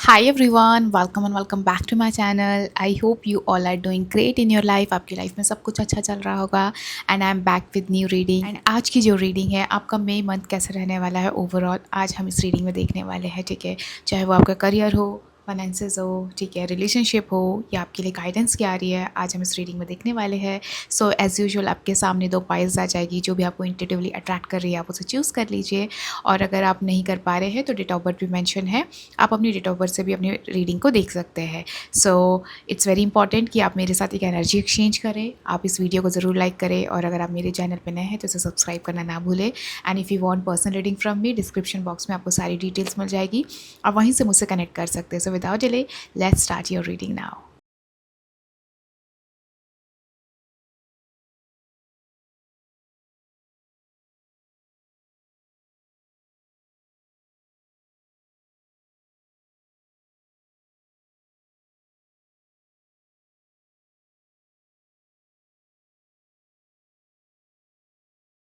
Hi everyone, welcome and welcome back to my channel. I hope you all are doing great in your life. आपकी life में सब कुछ अच्छा चल रहा होगा and I am back with new reading. And आज की जो रीडिंग है आपका मई मंथ कैसे रहने वाला है ओवरऑल, आज हम इस रीडिंग में देखने वाले हैं। ठीक है, चाहे वो आपका करियर हो, फाइनेंसेस हो, ठीक है, रिलेशनशिप हो या आपके लिए गाइडेंस क्या आ रही है, आज हम इस रीडिंग में देखने वाले हैं। सो एज़ यूजुअल आपके सामने दो पाइल्स आ जाएगी, जो भी आपको इंट्यूटिवली अट्रैक्ट कर रही है आप उसे चूज़ कर लीजिए। और अगर आप नहीं कर पा रहे हैं तो डेट ऑफ बर्थ भी मेंशन है, आप अपनी डेट ऑफ बर्थ से भी अपनी रीडिंग को देख सकते हैं। सो इट्स वेरी इंपॉर्टेंट कि आप मेरे साथ एक एनर्जी एक्सचेंज करें। आप इस वीडियो को ज़रूर लाइक करें और अगर आप मेरे चैनल पर नए हैं तो इसे सब्सक्राइब करना ना भूलें। And if you want personal reading from me, description box में आपको सारी डिटेल्स मिल जाएगी, आप वहीं से मुझसे कनेक्ट कर सकते हैं। So without delay let's start your reading now.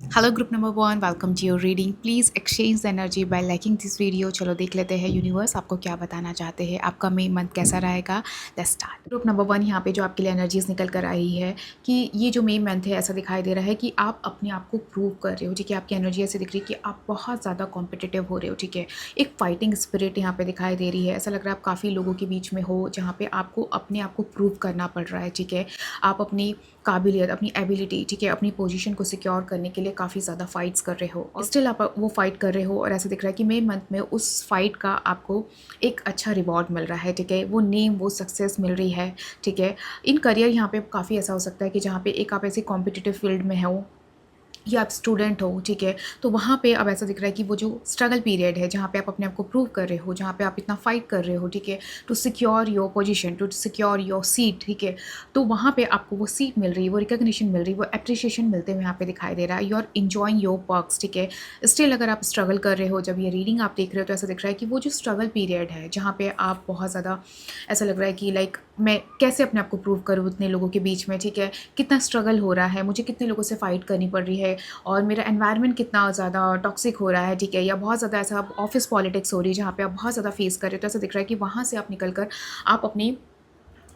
Hello group number 1, welcome to your reading. Please exchange the energy by liking this video. चलो देख लेते हैं यूनिवर्स आपको क्या बताना चाहते हैं, आपका मई मंथ कैसा रहेगा। Let's start. ग्रुप नंबर 1, यहाँ पे जो आपके लिए एनर्जीज निकल कर आई है कि ये जो मई मंथ है ऐसा दिखाई दे रहा है कि आप अपने आप को प्रूव कर रहे हो। ठीक है, आपकी एनर्जी ऐसे दिख रही है कि आप बहुत ज़्यादा कॉम्पिटिटिव हो रहे हो। ठीक है, एक फाइटिंग स्पिरिट यहाँ पे दिखाई दे रही है। ऐसा लग रहा है आप काफ़ी लोगों के बीच में हो जहाँ पे आपको अपने आप को प्रूव करना पड़ रहा है। ठीक है, आप अपनी काबिलियत, अपनी एबिलिटी, ठीक है, अपनी पोजीशन को सिक्योर करने के लिए काफ़ी ज़्यादा फाइट्स कर रहे हो और स्टिल आप वो फाइट कर रहे हो और ऐसा दिख रहा है कि मई मंथ में उस फाइट का आपको एक अच्छा रिवॉर्ड मिल रहा है। ठीक है, वो नेम, वो सक्सेस मिल रही है। ठीक है, इन करियर यहाँ पे काफ़ी ऐसा हो सकता है कि जहाँ पे एक आप ऐसे कॉम्पिटिटिव फील्ड में हो या आप स्टूडेंट हो। ठीक है, तो वहाँ पे अब ऐसा दिख रहा है कि वो जो स्ट्रगल पीरियड है जहाँ पे आप अपने आप को प्रूव कर रहे हो, जहाँ पे आप इतना फाइट कर रहे हो, ठीक है, to secure your position, to secure your seat. ठीक है, तो वहाँ पे आपको वो सीट मिल रही है, वो रिकग्निशन मिल रही है, वो अप्रिशिएशन मिलते हुए यहाँ पे दिखाई दे रहा है। You are enjoying your perks. ठीक है, स्टिल अगर आप स्ट्रगल कर रहे हो, जब ये रीडिंग आप देख रहे हो तो ऐसा दिख रहा है कि वो जो स्ट्रगल पीरियड है जहाँ पे आप बहुत ज़्यादा ऐसा लग रहा है कि लाइक मैं कैसे अपने आप को प्रूव करूँ इतने लोगों के बीच में। ठीक है, कितना स्ट्रगल हो रहा है, मुझे कितने लोगों से फाइट करनी पड़ रही है और मेरा एनवायरनमेंट कितना ज़्यादा टॉक्सिक हो रहा है। ठीक है, या बहुत ज़्यादा ऐसा ऑफिस पॉलिटिक्स हो रही है जहाँ पे आप बहुत ज़्यादा फेस कर रहे हो। तो ऐसा दिख रहा है कि वहाँ से आप निकल कर आप अपनी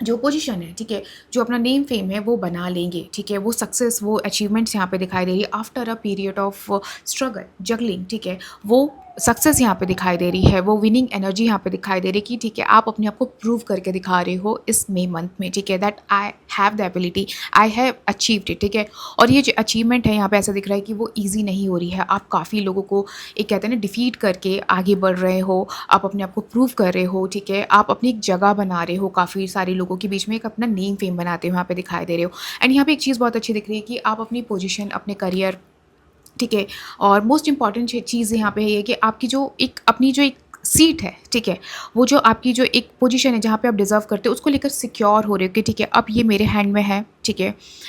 जो पोजीशन है, ठीक है, जो अपना नेम फेम है वो बना लेंगे। ठीक है, वो सक्सेस, वो अचीवमेंट्स यहाँ पे दिखाई दे रही है after a period of struggle juggling. ठीक है, वो सक्सेस यहाँ पे दिखाई दे रही है, वो विनिंग एनर्जी यहाँ पे दिखाई दे रही है कि ठीक है आप अपने आप को प्रूव करके दिखा रहे हो इस मई मंथ में। ठीक है, that I have the ability, I have achieved it. ठीक है, और ये जो अचीवमेंट है यहाँ पे ऐसा दिख रहा है कि वो ईजी नहीं हो रही है। आप काफ़ी लोगों को एक कहते हैं ना डिफीट करके आगे बढ़ रहे हो, आप अपने आप को प्रूव कर रहे हो। ठीक है, आप अपनी एक जगह बना रहे हो, काफ़ी सारे लोगों के बीच में एक अपना नेम फेम बनाते हो यहाँ पे दिखाई दे रहे हो। एंड यहाँ पे एक चीज़ बहुत अच्छी दिख रही है कि आप अपनी पोजीशन, अपने करियर, ठीक है, और मोस्ट इंपॉर्टेंट चीज़ यहाँ पे ये है कि आपकी जो एक अपनी जो एक सीट है, ठीक है, वो जो आपकी जो एक पोजीशन है जहाँ पे आप डिज़र्व करते हो उसको लेकर सिक्योर हो रहे हो कि ठीक है अब ये मेरे हैंड में है। ठीक है,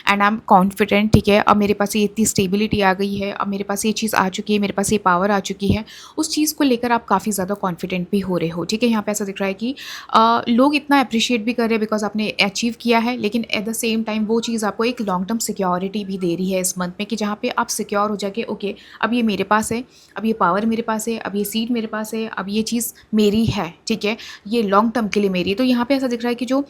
एंड आई एम कॉन्फिडेंट। ठीक है, अब मेरे पास ये इतनी स्टेबिलिटी आ गई है, अब मेरे पास ये चीज़ आ चुकी है, मेरे पास ये पावर आ चुकी है। उस चीज़ को लेकर आप काफ़ी ज़्यादा कॉन्फिडेंट भी हो रहे हो। ठीक है, यहाँ पे ऐसा दिख रहा है कि लोग इतना अप्रिशिएट भी कर रहे हैं बिकॉज आपने अचीव किया है, लेकिन एट द सेम टाइम वो चीज़ आपको एक लॉन्ग टर्म सिक्योरिटी भी दे रही है इस मंथ में कि जहाँ पे आप सिक्योर हो जाके ओके अब ये मेरे पास है, अब ये पावर मेरे पास है, अब ये सीट मेरे पास है, अब ये चीज़ मेरी है। ठीक है, ये लॉन्ग टर्म के लिए मेरी है। तो यहाँ पे ऐसा दिख रहा है कि जो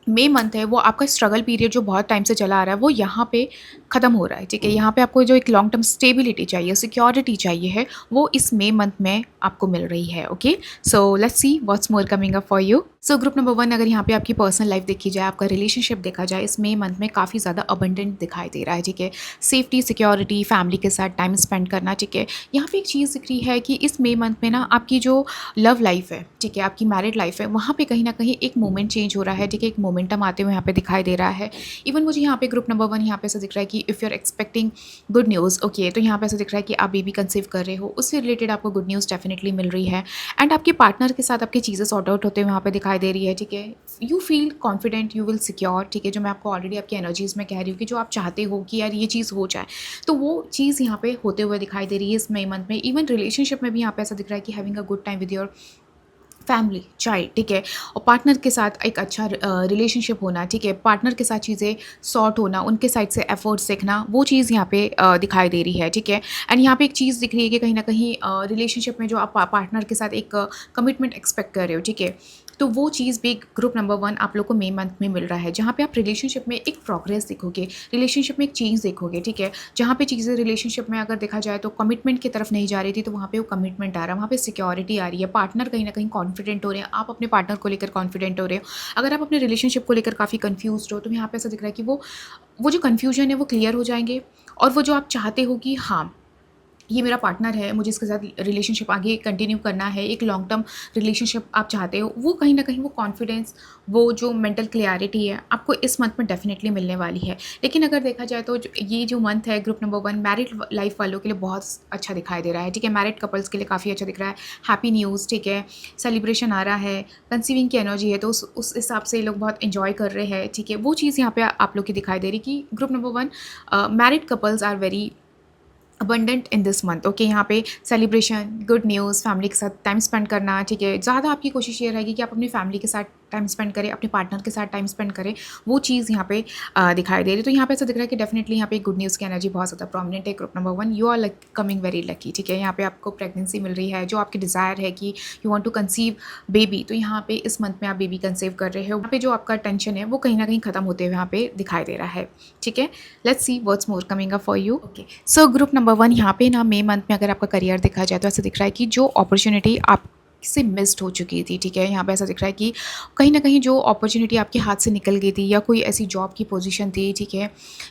मई मंथ है वो आपका स्ट्रगल पीरियड जो बहुत टाइम से चला आ रहा है वो यहाँ पे ख़त्म हो रहा है। ठीक है, यहाँ पे आपको जो एक लॉन्ग टर्म स्टेबिलिटी चाहिए, सिक्योरिटी चाहिए है, वो इस मई मंथ में आपको मिल रही है। Okay, so let's see what's more coming up for you. So group number 1, अगर यहाँ पे आपकी पर्सनल लाइफ देखी जाए, आपका रिलेशनशिप देखा जाए, इस मई मंथ में काफ़ी ज़्यादा अबंडेंट दिखाई दे रहा है। ठीक है, सेफ्टी, सिक्योरिटी, फैमिली के साथ टाइम स्पेंड करना। ठीक है, यहाँ पे एक चीज़ दिख रही है कि इस मई मंथ में ना आपकी जो लव लाइफ है, ठीक है, आपकी मैरिड लाइफ है, वहाँ पे कहीं ना कहीं एक मोमेंट चेंज हो रहा है। ठीक है, एक मोमेंटम आते हुए यहाँ पे दिखाई दे रहा है। इवन मुझे यहाँ पे ग्रुप नंबर 1 यहाँ पे ऐसा दिख रहा है कि if you are expecting good news, okay, तो यहाँ पे ऐसा दिख रहा है कि आप बेबी कंसीव कर रहे हो, उससे रिलेटेड आपको गुड न्यूज़ डेफिनेटली मिल रही है। एंड आपके पार्टनर के साथ आपकी चीज़ें सॉर्ट आउट होते हुए यहाँ पे दिखाई दे रही है। ठीक है, you feel confident, you will secure. ठीक है, जो मैं आपको ऑलरेडी आपकी एनर्जीज में कह रही हूँ कि जो आप चाहते हो कि यार ये चीज़ हो जाए, तो वो चीज़ यहाँ पे होते हुए दिखाई दे रही है इस मई मंथ में। इवन रिलेशनशिप में भी यहाँ पे ऐसा दिख रहा है कि having a good time with your family, child, ठीक है? और पार्टनर के साथ एक अच्छा रिलेशनशिप होना, ठीक है? पार्टनर के साथ चीज़ें सॉर्ट होना, उनके साइड से एफर्ट्स देखना, वो चीज़ यहाँ पे दिखाई दे रही है, ठीक है? एंड यहाँ पे एक चीज़ दिख रही है कि कहीं न कहीं रिलेशनशिप में जो आप पार्टनर के साथ एक कमिटमेंट एक्सपेक्ट कर रहे हो, ठीक है? तो वो चीज़ भी ग्रुप नंबर 1 आप लोग को मई मंथ में मिल रहा है, जहाँ पे आप रिलेशनशिप में एक प्रोग्रेस देखोगे, रिलेशनशिप में एक चेंज देखोगे, ठीक है? जहाँ पे चीज़ें रिलेशनशिप में अगर देखा जाए तो कमिटमेंट की तरफ नहीं जा रही थी, तो वहाँ पे वो कमिटमेंट आ रहा है, वहाँ पे सिक्योरिटी आ रही है, पार्टनर कहीं न कहीं कॉन्फिडेंट हो रहे हैं, आप अपने पार्टनर को लेकर कॉन्फिडेंट हो रहे हो। अगर आप अपने रिलेशनशिप को लेकर काफ़ी कन्फ्यूज़्ड हो, तो यहाँ पे ऐसा दिख रहा है कि वो जो कन्फ्यूजन है वो क्लियर हो जाएँगे, और वो जो आप चाहते हो कि हाँ, ये मेरा पार्टनर है, मुझे इसके साथ रिलेशनशिप आगे कंटिन्यू करना है, एक लॉन्ग टर्म रिलेशनशिप आप चाहते हो, वो कहीं न कहीं वो कॉन्फिडेंस, वो जो मेंटल क्लैरिटी है, आपको इस मंथ में डेफ़िनेटली मिलने वाली है। लेकिन अगर देखा जाए तो ये जो मंथ है ग्रुप नंबर 1 मैरिड लाइफ़ वालों के लिए बहुत अच्छा दिखाई दे रहा है, ठीक है? मैरिड कपल्स के लिए काफ़ी अच्छा दिख रहा है, हैप्पी न्यूज़, ठीक है? सेलिब्रेशन आ रहा है, कंसीविंग की एनर्जी है, तो उस हिसाब से ये लोग बहुत एन्जॉय कर रहे हैं, ठीक है? वो चीज़ यहाँ पे आप लोग की दिखाई दे रही कि group number 1 married couples are very abundant in this month, okay? यहाँ पे सेलिब्रेशन, गुड न्यूज़, फैमिली के साथ टाइम स्पेंड करना, ठीक है? ज़्यादा आपकी कोशिश ये रहेगी कि आप अपनी फैमिली के साथ टाइम स्पेंड करें, अपने पार्टनर के साथ टाइम स्पेंड करें, वो चीज़ यहाँ पे दिखाई दे रही है। तो यहाँ पे ऐसा दिख रहा है कि डेफिनेटली यहाँ पे गुड न्यूज़ की एनर्जी बहुत ज़्यादा प्रोमिनेंट है group number 1, you are coming very lucky, ठीक है? यहाँ पे आपको प्रेगनेंसी मिल रही है, जो आपकी डिज़ायर है कि you want to conceive baby, तो यहाँ पे इस मंथ में आप बेबी कंसीव कर रहे हो, यहाँ पे जो आपका टेंशन है वो कहीं ना कहीं खत्म होते हुए यहाँ पे दिखाई दे रहा है, ठीक है? Let's see what's more coming up for you, okay? So group number 1 यहाँ पे ना मई मंथ में अगर आपका करियर देखा जाए तो ऐसा दिख रहा है कि जो अपॉर्चुनिटी आप से मिस्ड हो चुकी थी, ठीक है? यहाँ पे ऐसा दिख रहा है कि कहीं न कहीं जो अपॉर्चुनिटी आपके हाथ से निकल गई थी, या कोई ऐसी जॉब की पोजीशन थी, ठीक है?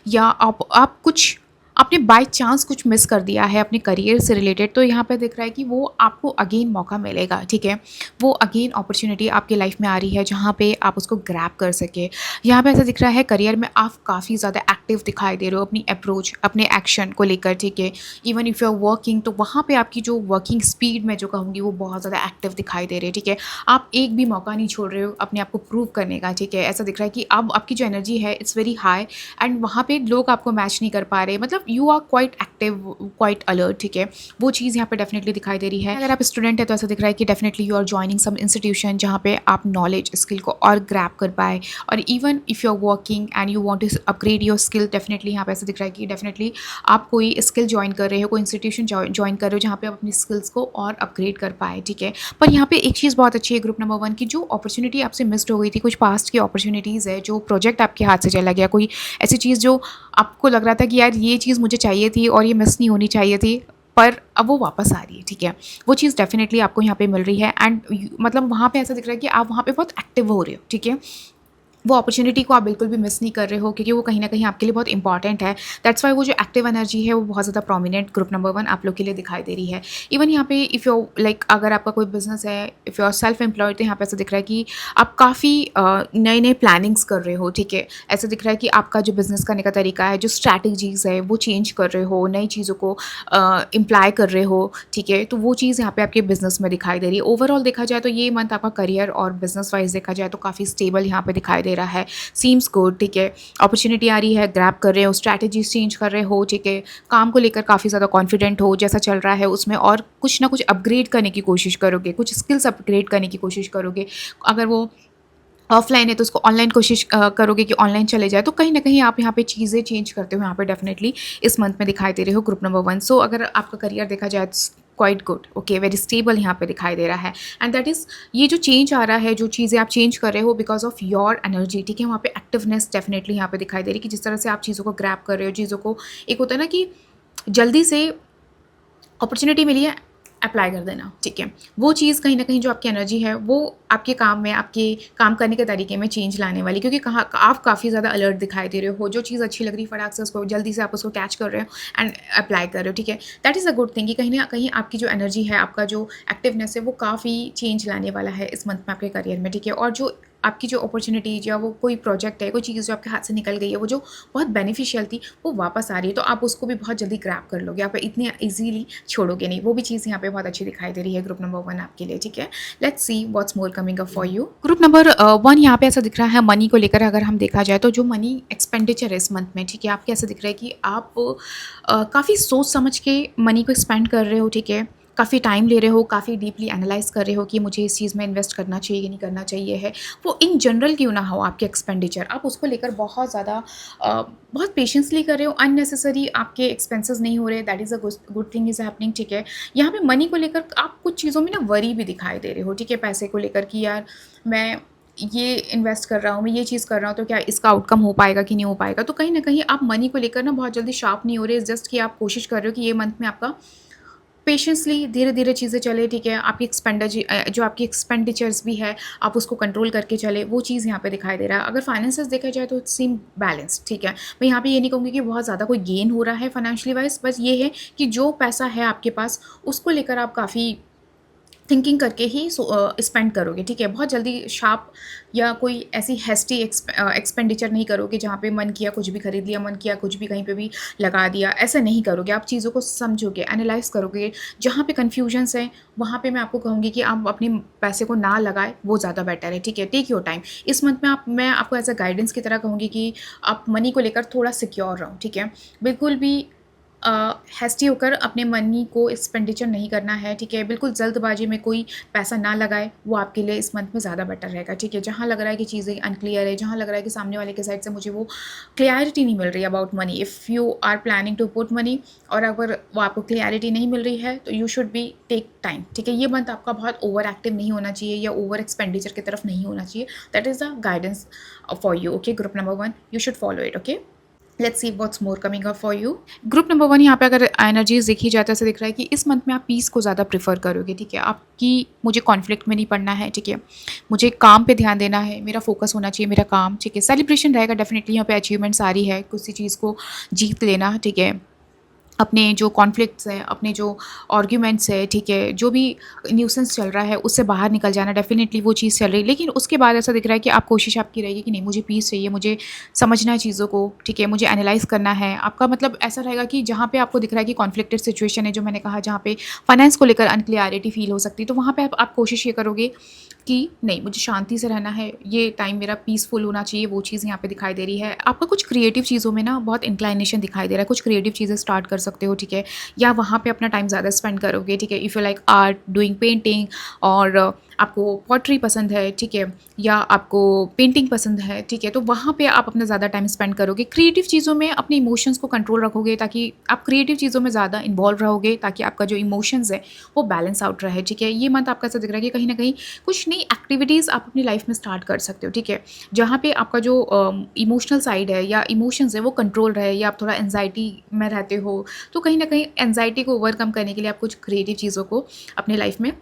या आप कुछ आपने बाय चांस कुछ मिस कर दिया है अपने करियर से रिलेटेड, तो यहाँ पे दिख रहा है कि वो आपको अगेन मौका मिलेगा, ठीक है? वो अगेन अपॉर्चुनिटी आपकी लाइफ में आ रही है, जहाँ पे आप उसको ग्रैब कर सके। यहाँ पे ऐसा दिख रहा है करियर में आप काफ़ी ज़्यादा एक्टिव दिखाई दे रहे हो अपनी अप्रोच, अपने एक्शन को लेकर, ठीक है? Even if you are working, तो वहाँ पे आपकी जो वर्किंग स्पीड मैं जो कहूँगी वो बहुत ज़्यादा एक्टिव दिखाई दे रही है, ठीक है? आप एक भी मौका नहीं छोड़ रहे हो अपने आप को प्रूव करने का, ठीक है? ऐसा दिख रहा है कि अब आपकी जो एनर्जी है इट्स वेरी हाई, एंड वहाँ पे लोग आपको मैच नहीं कर पा रहे, मतलब you are quite active, quite alert, ठीक है? वो चीज़ यहाँ पे डेफिनेटली दिखाई दे रही है। अगर आप स्टूडेंट है तो ऐसा दिख रहा है कि definitely you are joining some institution, जहाँ पे आप नॉलेज स्किल को और ग्रैब कर पाए, और even if you are working and you want to upgrade your skill, definitely यहाँ पे ऐसा दिख रहा है कि डेफिनेटली आप कोई स्किल ज्वाइन कर रहे हो, कोई इंस्टीट्यूशन ज्वाइन कर रहे हो, जहाँ पे आप अपनी स्किल्स को और अपग्रेड कर पाए, ठीक है? पर यहाँ पे एक चीज़ बहुत अच्छी है ग्रुप नंबर 1 की, जो अपॉर्चुनिटी आपसे मिस्ड हो गई थी, कुछ पास्ट की अपॉर्चुनिटीज़ है, जो प्रोजेक्ट आपके हाथ से चला गया, कोई ऐसी चीज़ जो आपको लग रहा था कि यार ये चीज़ मुझे चाहिए थी और ये मिस नहीं होनी चाहिए थी, पर अब वो वापस आ रही है, ठीक है? वो चीज़ डेफिनेटली आपको यहाँ पे मिल रही है, एंड मतलब वहाँ पे ऐसा दिख रहा है कि आप वहाँ पे बहुत एक्टिव हो रहे हो, ठीक है? वो अपॉर्चुनिटी को आप बिल्कुल भी मिस नहीं कर रहे हो, क्योंकि वो कहीं न कहीं आपके लिए बहुत इंपॉर्टेंट है। दैट्स वाई वो जो एक्टिव एनर्जी है वो बहुत ज़्यादा प्रोमिनेंट ग्रुप नंबर 1 आप लोग के लिए दिखाई दे रही है। इवन यहाँ पे इफ़ यू लाइक अगर आपका कोई बिज़नेस है, if you are self employed, तो यहाँ पे ऐसा दिख रहा है कि आप काफ़ी नए-नए प्लानिंग्स कर रहे हो, ठीक है? ऐसा दिख रहा है कि आपका जो बिज़नेस करने का तरीका है, जो स्ट्रैटेजीज़ है वो चेंज कर रहे हो, नई चीज़ों को इम्प्लाई कर रहे हो, ठीक है? तो वो चीज़ यहाँ पे आपके बिज़नेस में दिखाई दे रही है। ओवरऑल देखा जाए तो ये मंथ आपका करियर और बिज़नेस वाइज़ देखा जाए तो काफ़ी स्टेबल यहाँ पे दिखाई दे रहा है। सीम्स गुड, ठीक है? अपॉर्चुनिटी आ रही है, ग्रैब कर रहे हो, स्ट्रैटेजीज चेंज कर रहे हो, ठीक है? काम को लेकर काफ़ी ज़्यादा कॉन्फिडेंट हो, जैसा चल रहा है उसमें और कुछ ना कुछ अपग्रेड करने की कोशिश करोगे, कुछ स्किल्स अपग्रेड करने की कोशिश करोगे। अगर वो ऑफलाइन है तो उसको ऑनलाइन कोशिश करोगे कि ऑनलाइन चले जाए, तो कहीं न कहीं आप यहाँ पे चीज़ें चेंज करते हो, यहाँ पे डेफिनेटली इस मंथ में दिखाई दे रहे हो ग्रुप नंबर 1। सो अगर आपका करियर देखा जाए quite good, okay, very stable यहाँ पे दिखाई दे रहा है, एंड दैट इज़ ये जो चेंज आ रहा है, जो चीज़ें आप चेंज कर रहे हो बिकॉज ऑफ योर एनर्जी, ठीक है? वहाँ पे एक्टिवनेस डेफिनेटली यहाँ पे दिखाई दे रही है कि जिस तरह से आप चीज़ों को ग्रैब कर रहे हो, चीज़ों को एक होता है ना कि जल्दी से अपॉर्चुनिटी मिली है, अप्लाई कर देना, ठीक है? वो चीज़ कहीं न कहीं जो आपकी एनर्जी है वो आपके काम में, आपके काम करने के तरीके में चेंज लाने वाली, क्योंकि कहाँ आप काफ़ी ज़्यादा अलर्ट दिखाई दे रहे हो, जो चीज़ अच्छी लग रही है फटाक से उसको जल्दी से आप उसको कैच कर रहे हो एंड अप्लाई कर रहे हो, ठीक है? That is a good thing कि कहीं न कहीं आपकी जो एनर्जी है, आपका जो एक्टिवनेस है वो काफ़ी चेंज लाने वाला है इस मंथ में आपके करियर में, ठीक है? और जो आपकी जो अपॉर्चुनिटीज़ या वो कोई प्रोजेक्ट है, कोई चीज़ जो आपके हाथ से निकल गई है, वो जो बहुत बेनिफिशियल थी, वो वापस आ रही है, तो आप उसको भी बहुत जल्दी ग्रैब कर लोगे, आप इतनी ईज़िली छोड़ोगे नहीं। वो भी चीज़ यहाँ पे बहुत अच्छी दिखाई दे रही है ग्रुप नंबर 1 आपके लिए, ठीक है? Let's see what's more coming up for you. Group number 1 यहाँ पे ऐसा दिख रहा है मनी को लेकर, अगर हम देखा जाए तो जो मनी एक्सपेंडिचर है इस मंथ में, ठीक है? आपके ऐसा दिख रहा है कि आप काफ़ी सोच समझ के मनी को स्पेंड कर रहे हो, ठीक है? काफ़ी टाइम ले रहे हो, काफ़ी डीपली एनालाइज़ कर रहे हो कि मुझे इस चीज़ में इन्वेस्ट करना चाहिए कि नहीं करना चाहिए है। वो इन जनरल क्यों ना हो आपके एक्सपेंडिचर, आप उसको लेकर बहुत ज़्यादा बहुत पेशेंसली कर रहे हो, अननेसेसरी आपके एक्सपेंसेस नहीं हो रहे, that is a good thing is happening, ठीक है। यहाँ पे मनी को लेकर आप कुछ चीज़ों में ना वरी भी दिखाई दे रहे हो, ठीक है, पैसे को लेकर कि यार मैं ये इन्वेस्ट कर रहा हूँ, मैं ये चीज़ कर रहा हूँ, तो क्या इसका आउटकम हो पाएगा कि नहीं हो पाएगा। तो कहीं न कहीं आप मनी को लेकर ना बहुत जल्दी शार्प नहीं हो रहे, जस्ट कि आप कोशिश कर रहे हो कि ये मंथ में आपका पेशेंसली धीरे-धीरे चीज़ें चले, ठीक है। आपकी जो आपकी एक्सपेंडिचर्स भी है, आप उसको कंट्रोल करके चले, वो चीज़ यहाँ पे दिखाई दे रहा है। अगर फाइनेंसेस देखा जाए तो इट सीम बैलेंस्ड, ठीक है। मैं यहाँ पे ये नहीं कहूँगी कि बहुत ज़्यादा कोई गेन हो रहा है फाइनेंशियली वाइज़, बस ये है कि जो पैसा है आपके पास, उसको लेकर आप काफ़ी थिंकिंग करके ही स्पेंड करोगे, ठीक है। बहुत जल्दी शार्प या कोई ऐसी हेस्टी एक्सपेंडिचर नहीं करोगे जहाँ पे मन किया कुछ भी खरीद लिया, मन किया कुछ भी कहीं पे भी लगा दिया, ऐसा नहीं करोगे। आप चीज़ों को समझोगे, एनालाइज़ करोगे, जहाँ पे कन्फ्यूजन्स हैं वहाँ पे मैं आपको कहूँगी कि आप अपने पैसे को ना लगाएँ, वो ज़्यादा बेटर है, ठीक है। Take your time. इस मंथ में मैं आपको एज़ अ गाइडेंस की तरह कहूँगी कि आप मनी को लेकर थोड़ा सिक्योर रहो, ठीक है। बिल्कुल भी हैस्टी होकर अपने मनी को एक्सपेंडिचर नहीं करना है, ठीक है। बिल्कुल जल्दबाजी में कोई पैसा ना लगाए, वो आपके लिए इस मंथ में ज़्यादा बेटर रहेगा, ठीक है। जहाँ लग रहा है कि चीज़ें अनक्लियर है, जहाँ लग रहा है कि सामने वाले के साइड से मुझे वो क्लैरिटी नहीं मिल रही है about money, if you are planning to put money और अगर वो आपको क्लैरिटी नहीं मिल रही है, तो you should be take time, ठीक है। ये मंथ आपका बहुत ओवर एक्टिव नहीं होना चाहिए या ओवर एक्सपेंडिचर की तरफ नहीं होना चाहिए। That is the guidance for you, okay. Group number 1, you should follow it, okay. Let's see what's more coming up for you. Group number 1, यहाँ पे अगर एनर्जीज देखी जाए तो ऐसा दिख रहा है कि इस मंथ में आप पीस को ज़्यादा प्रेफर करोगे, ठीक है। आपकी मुझे कॉन्फ्लिक्ट में नहीं पड़ना है, ठीक है। मुझे काम पे ध्यान देना है, मेरा फोकस होना चाहिए मेरा काम, ठीक है। सेलिब्रेशन रहेगा डेफिनेटली, यहाँ पे अचीवमेंट्स आ रही है, किसी चीज़ को जीत लेना, ठीक है। अपने जो कॉन्फ्लिक्ट्स हैं, अपने जो आर्ग्यूमेंट्स है, ठीक है, जो भी न्यूसेंस चल रहा है उससे बाहर निकल जाना, डेफिनेटली वो चीज़ चल रही है। लेकिन उसके बाद ऐसा दिख रहा है कि आप कोशिश आपकी रहेगी कि नहीं मुझे पीस चाहिए, मुझे समझना है चीज़ों को, ठीक है, मुझे एनालाइज़ करना है। आपका मतलब ऐसा रहेगा कि जहाँ पे आपको दिख रहा है कि कॉन्फ्लिक्टेड सिचुएशन है, जो मैंने कहा जहाँ पे फाइनेंस को लेकर अनक्लियरिटी फील हो सकती है, तो वहाँ पे आप कोशिश ये करोगे कि नहीं मुझे शांति से रहना है, ये टाइम मेरा पीसफुल होना चाहिए, वो चीज़ यहाँ पे दिखाई दे रही है। आपका कुछ क्रिएटिव चीज़ों में ना बहुत इंक्लाइनेशन दिखाई दे रहा है, कुछ क्रिएटिव चीज़ें स्टार्ट कर सकते हो, ठीक है, या वहाँ पे अपना टाइम ज़्यादा स्पेंड करोगे, ठीक है। If you like art, doing painting और आपको पॉटरी पसंद है, ठीक है, या आपको पेंटिंग पसंद है, ठीक है, तो वहाँ पे आप अपना ज़्यादा टाइम स्पेंड करोगे। क्रिएटिव चीज़ों में अपने इमोशंस को कंट्रोल रखोगे, ताकि आप क्रिएटिव चीज़ों में ज़्यादा इन्वॉल्व रहोगे, ताकि आपका जो इमोशंस है वो बैलेंस आउट रहे, ठीक है। ये मंथ आपका ऐसा दिख रहा है कि कहीं ना कहीं कुछ नई एक्टिविटीज़ आप अपनी लाइफ में स्टार्ट कर सकते हो, ठीक है, जहाँ पे आपका जो इमोशनल साइड है या इमोशंस है वो कंट्रोल रहे, या आप थोड़ा एनजाइटी में रहते हो, तो कहीं ना कहीं एनजाइटी को ओवरकम करने के लिए आप कुछ क्रिएटिव चीज़ों को अपने लाइफ में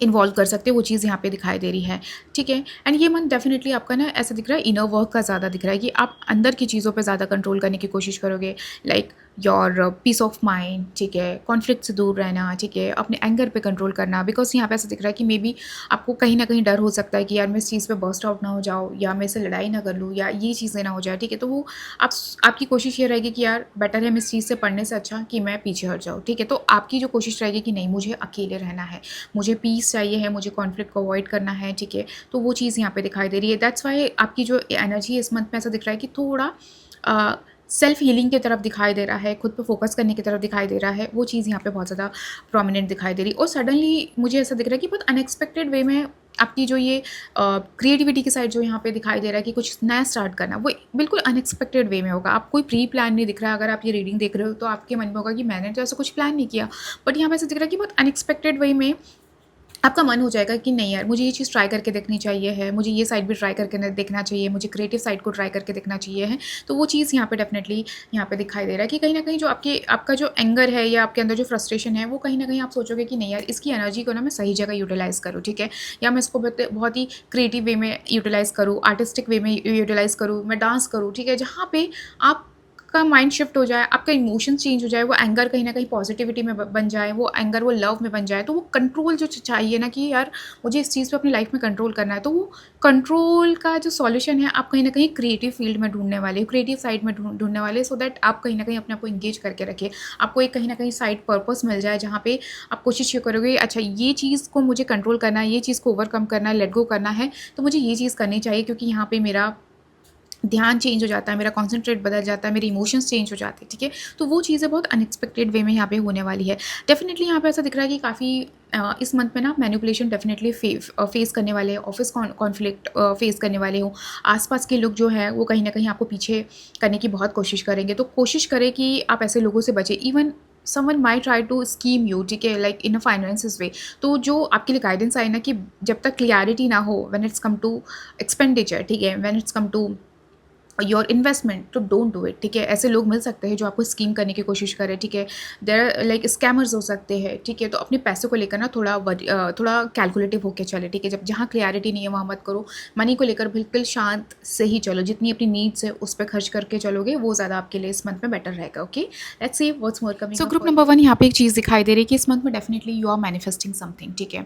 इन्वॉल्व कर सकते हो, वो चीज़ यहाँ पे दिखाई दे रही है, ठीक है। एंड ये मंथ डेफिनेटली आपका ना ऐसा दिख रहा है इनर वर्क का ज़्यादा दिख रहा है कि आप अंदर की चीज़ों पे ज़्यादा कंट्रोल करने की कोशिश करोगे, like your peace of mind, ठीक है, कॉन्फ्लिक्ट से दूर रहना, ठीक है, अपने एंगर पे कंट्रोल करना। बिकॉज यहाँ पे ऐसा दिख रहा है कि मे बी आपको कहीं ना कहीं डर हो सकता है कि यार मैं इस चीज़ पे बर्स्ट आउट ना हो जाऊँ, या मैं इससे लड़ाई ना कर लूँ, या ये चीज़ें ना हो जाए, ठीक है। तो वो आप आपकी कोशिश ये रहेगी कि यार बेटर है मैं इस चीज़ से पढ़ने से अच्छा कि मैं पीछे हट जाऊँ, ठीक है। तो आपकी जो कोशिश रहेगी कि नहीं मुझे अकेले रहना है, मुझे पीस चाहिए है, मुझे कॉन्फ्लिक्ट को अवॉइड करना है, ठीक है। तो वो चीज़ यहाँ पे दिखाई दे रही है। दैट्स वाई आपकी जो एनर्जी है इस मंथ में ऐसा दिख रहा है कि थोड़ा सेल्फ हीलिंग की तरफ दिखाई दे रहा है, खुद पे फोकस करने की तरफ दिखाई दे रहा है, वो चीज़ यहाँ पे बहुत ज़्यादा प्रोमिनेंट दिखाई दे रही है। और सडनली मुझे ऐसा दिख रहा है कि बहुत अनएक्सपेक्टेड वे में आपकी जो ये क्रिएटिविटी की साइड जो यहाँ पे दिखाई दे रहा है कि कुछ नया स्टार्ट करना, वो बिल्कुल अनएक्सपेक्टेड वे में होगा। आप कोई प्री प्लान नहीं दिख रहा है। अगर आप ये रीडिंग देख रहे हो तो आपके मन में होगा कि मैंने तो ऐसा कुछ प्लान नहीं किया, बट यहाँ पे ऐसा दिख रहा है कि बहुत अनएक्सपेक्टेड वे में आपका मन हो जाएगा कि नहीं यार मुझे ये चीज़ ट्राई करके देखनी चाहिए है, मुझे ये साइड भी ट्राई करके देखना चाहिए, मुझे क्रिएटिव साइड को ट्राई करके देखना चाहिए है। तो वो चीज़ यहाँ पे डेफिनेटली यहाँ पे दिखाई दे रहा है कि कहीं ना कहीं जो आपका जो एंगर है या आपके अंदर जो फ्रस्ट्रेशन है, वो कहीं ना कहीं आप सोचोगे कि नहीं यार इसकी एनर्जी को ना मैं सही जगह यूटिलाइज़ करूँ, ठीक है, या मैं इसको बहुत ही क्रिएटिव वे में यूटिलाइज़ करूँ, आर्टिस्टिक वे में यूटिलाइज़ करूँ, मैं डांस करूँ, ठीक है, जहाँ पे आप का माइंड शिफ्ट हो जाए, आपका इमोशन चेंज हो जाए, वो एंगर कहीं ना कहीं पॉजिटिविटी में बन जाए, वो एंगर वो लव में बन जाए। तो वो कंट्रोल जो चाहिए ना कि यार मुझे इस चीज़ पे अपनी लाइफ में कंट्रोल करना है, तो वो कंट्रोल का जो सॉल्यूशन है आप कहीं ना कहीं क्रिएटिव फील्ड में ढूंढने वाले, क्रिएटिव साइड में ढूंढने वाले, सो दैट आप कहीं ना कहीं अपने आप को इंगेज करके रखें, आपको एक कहीं ना कहीं साइड पर्पस मिल जाए, जहाँ पे आप कोशिश ये करोगे अच्छा ये चीज़ को मुझे कंट्रोल करना है, ये चीज़ को ओवरकम करना है, लेट गो करना है, तो मुझे ये चीज़ करनी चाहिए क्योंकि यहाँ पे मेरा ध्यान चेंज हो जाता है, मेरा कॉन्संट्रेट बदल जाता है, मेरे इमोशंस चेंज हो जाते हैं, ठीक है। तो वो चीज़ें बहुत अनएक्सपेक्टेड वे में यहाँ पे होने वाली है। डेफिनेटली यहाँ पे ऐसा दिख रहा है कि काफ़ी इस मंथ में ना मैनिपुलेशन डेफिनेटली फेस करने वाले हैं, ऑफिस कॉन्फ्लिक्ट फेस करने वाले हो। आसपास के लोग जो है वो कहीं ना कहीं आपको पीछे करने की बहुत कोशिश करेंगे, तो कोशिश करें कि आप ऐसे लोगों से बचें। Even someone my try to scheme you, ठीक है, लाइक इन अ फाइनेंसिस वे। तो जो आपके लिए गाइडेंस आए ना कि जब तक क्लियरिटी ना हो when it's come to expenditure, ठीक है, when it's come to your investment, तो डोंट डू इट, ठीक है। ऐसे लोग मिल सकते हैं जो आपको स्कीम करने की कोशिश करें, ठीक है। देर लाइक स्कैमर्स हो सकते हैं, ठीक है। तो अपने पैसों को लेकर ना थोड़ा कैलकुलेटिव होकर चले, ठीक है। जब जहाँ क्लियरिटी नहीं है वहाँ मत करो। मनी को लेकर बिल्कुल शांत से ही चलो, जितनी अपनी नीड्स है उस पर खर्च करके चलोगे वो ज़्यादा आपके लिए इस मंथ में बेटर रहेगा। Okay, let's see what's more coming. So group number 1 यहाँ पे एक चीज़ दिखाई दे रही है कि इस मंथ में definitely you are manifesting something, ठीक है।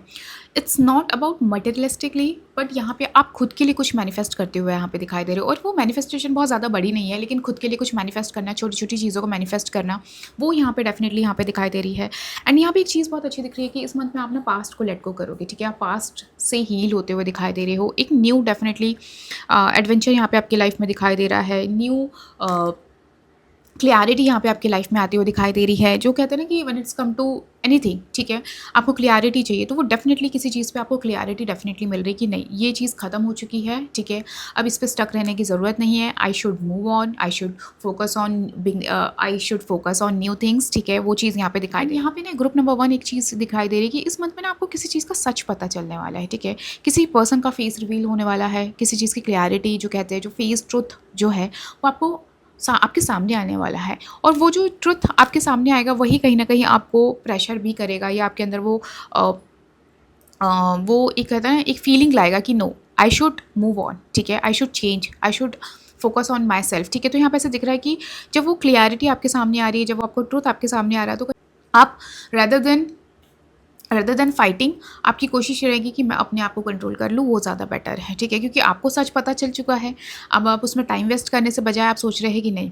It's not about materialistically, but यहाँ पे आप खुद के लिए कुछ मैनिफेस्ट करते हुए यहाँ पे दिखाई दे रहे हो। और वो मैनिफेस्टेशन बहुत ज़्यादा बड़ी नहीं है, लेकिन खुद के लिए कुछ मैनिफेस्ट करना, छोटी छोटी चीज़ों को मैनिफेस्ट करना, वो यहाँ पे डेफिनेटली यहाँ पे दिखाई दे रही है। एंड यहाँ पे एक चीज़ बहुत अच्छी दिख रही है कि इस मंथ में आप ना पास्ट को लेट गो करोगे, ठीक है। आप पास्ट से हील होते हुए दिखाई दे रहे हो। एक न्यू डेफिनेटली एडवेंचर यहाँ पे आपकी लाइफ में दिखाई दे रहा है। न्यू क्लियरिटी यहाँ पे आपकी लाइफ में आती हुई दिखाई दे रही है। जो कहते हैं ना कि when it's come to anything, ठीक है, आपको क्लियरिटी चाहिए, तो वो डेफिनेटली किसी चीज़ पे आपको क्लियरिटी डेफिनेटली मिल रही है कि नहीं, ये चीज़ खत्म हो चुकी है, ठीक है। अब इस पर स्टक रहने की ज़रूरत नहीं है। I should move on, I should focus on new things, ठीक है। वो चीज़ यहाँ पे दिखाई दे। यहाँ पे ना ग्रुप नंबर 1 एक चीज़ दिखाई दे रही है कि इस मंथ में ना आपको किसी चीज़ का सच पता चलने वाला है, ठीक है। किसी पर्सन का फेस रिवील होने वाला है, किसी चीज़ की क्लियरिटी, जो कहते हैं जो फेस ट्रुथ जो है वो आपको आपके सामने आने वाला है। और वो जो ट्रुथ आपके सामने आएगा वही कहीं ना कहीं आपको प्रेशर भी करेगा, या आपके अंदर वो एक कहता है एक फीलिंग लाएगा कि no, I should move on, ठीक है, I should change, I should focus on myself, ठीक है। तो यहाँ पे ऐसे दिख रहा है कि जब वो क्लियरिटी आपके सामने आ रही है, जब आपको ट्रुथ आपके सामने आ रहा है, तो आप रेदर देन फाइटिंग, आपकी कोशिश रहेगी कि मैं अपने आप को कंट्रोल कर लूँ, वो ज़्यादा बेटर है, ठीक है। क्योंकि आपको सच पता चल चुका है। अब आप उसमें टाइम वेस्ट करने से बजाय आप सोच रहे हैं कि नहीं,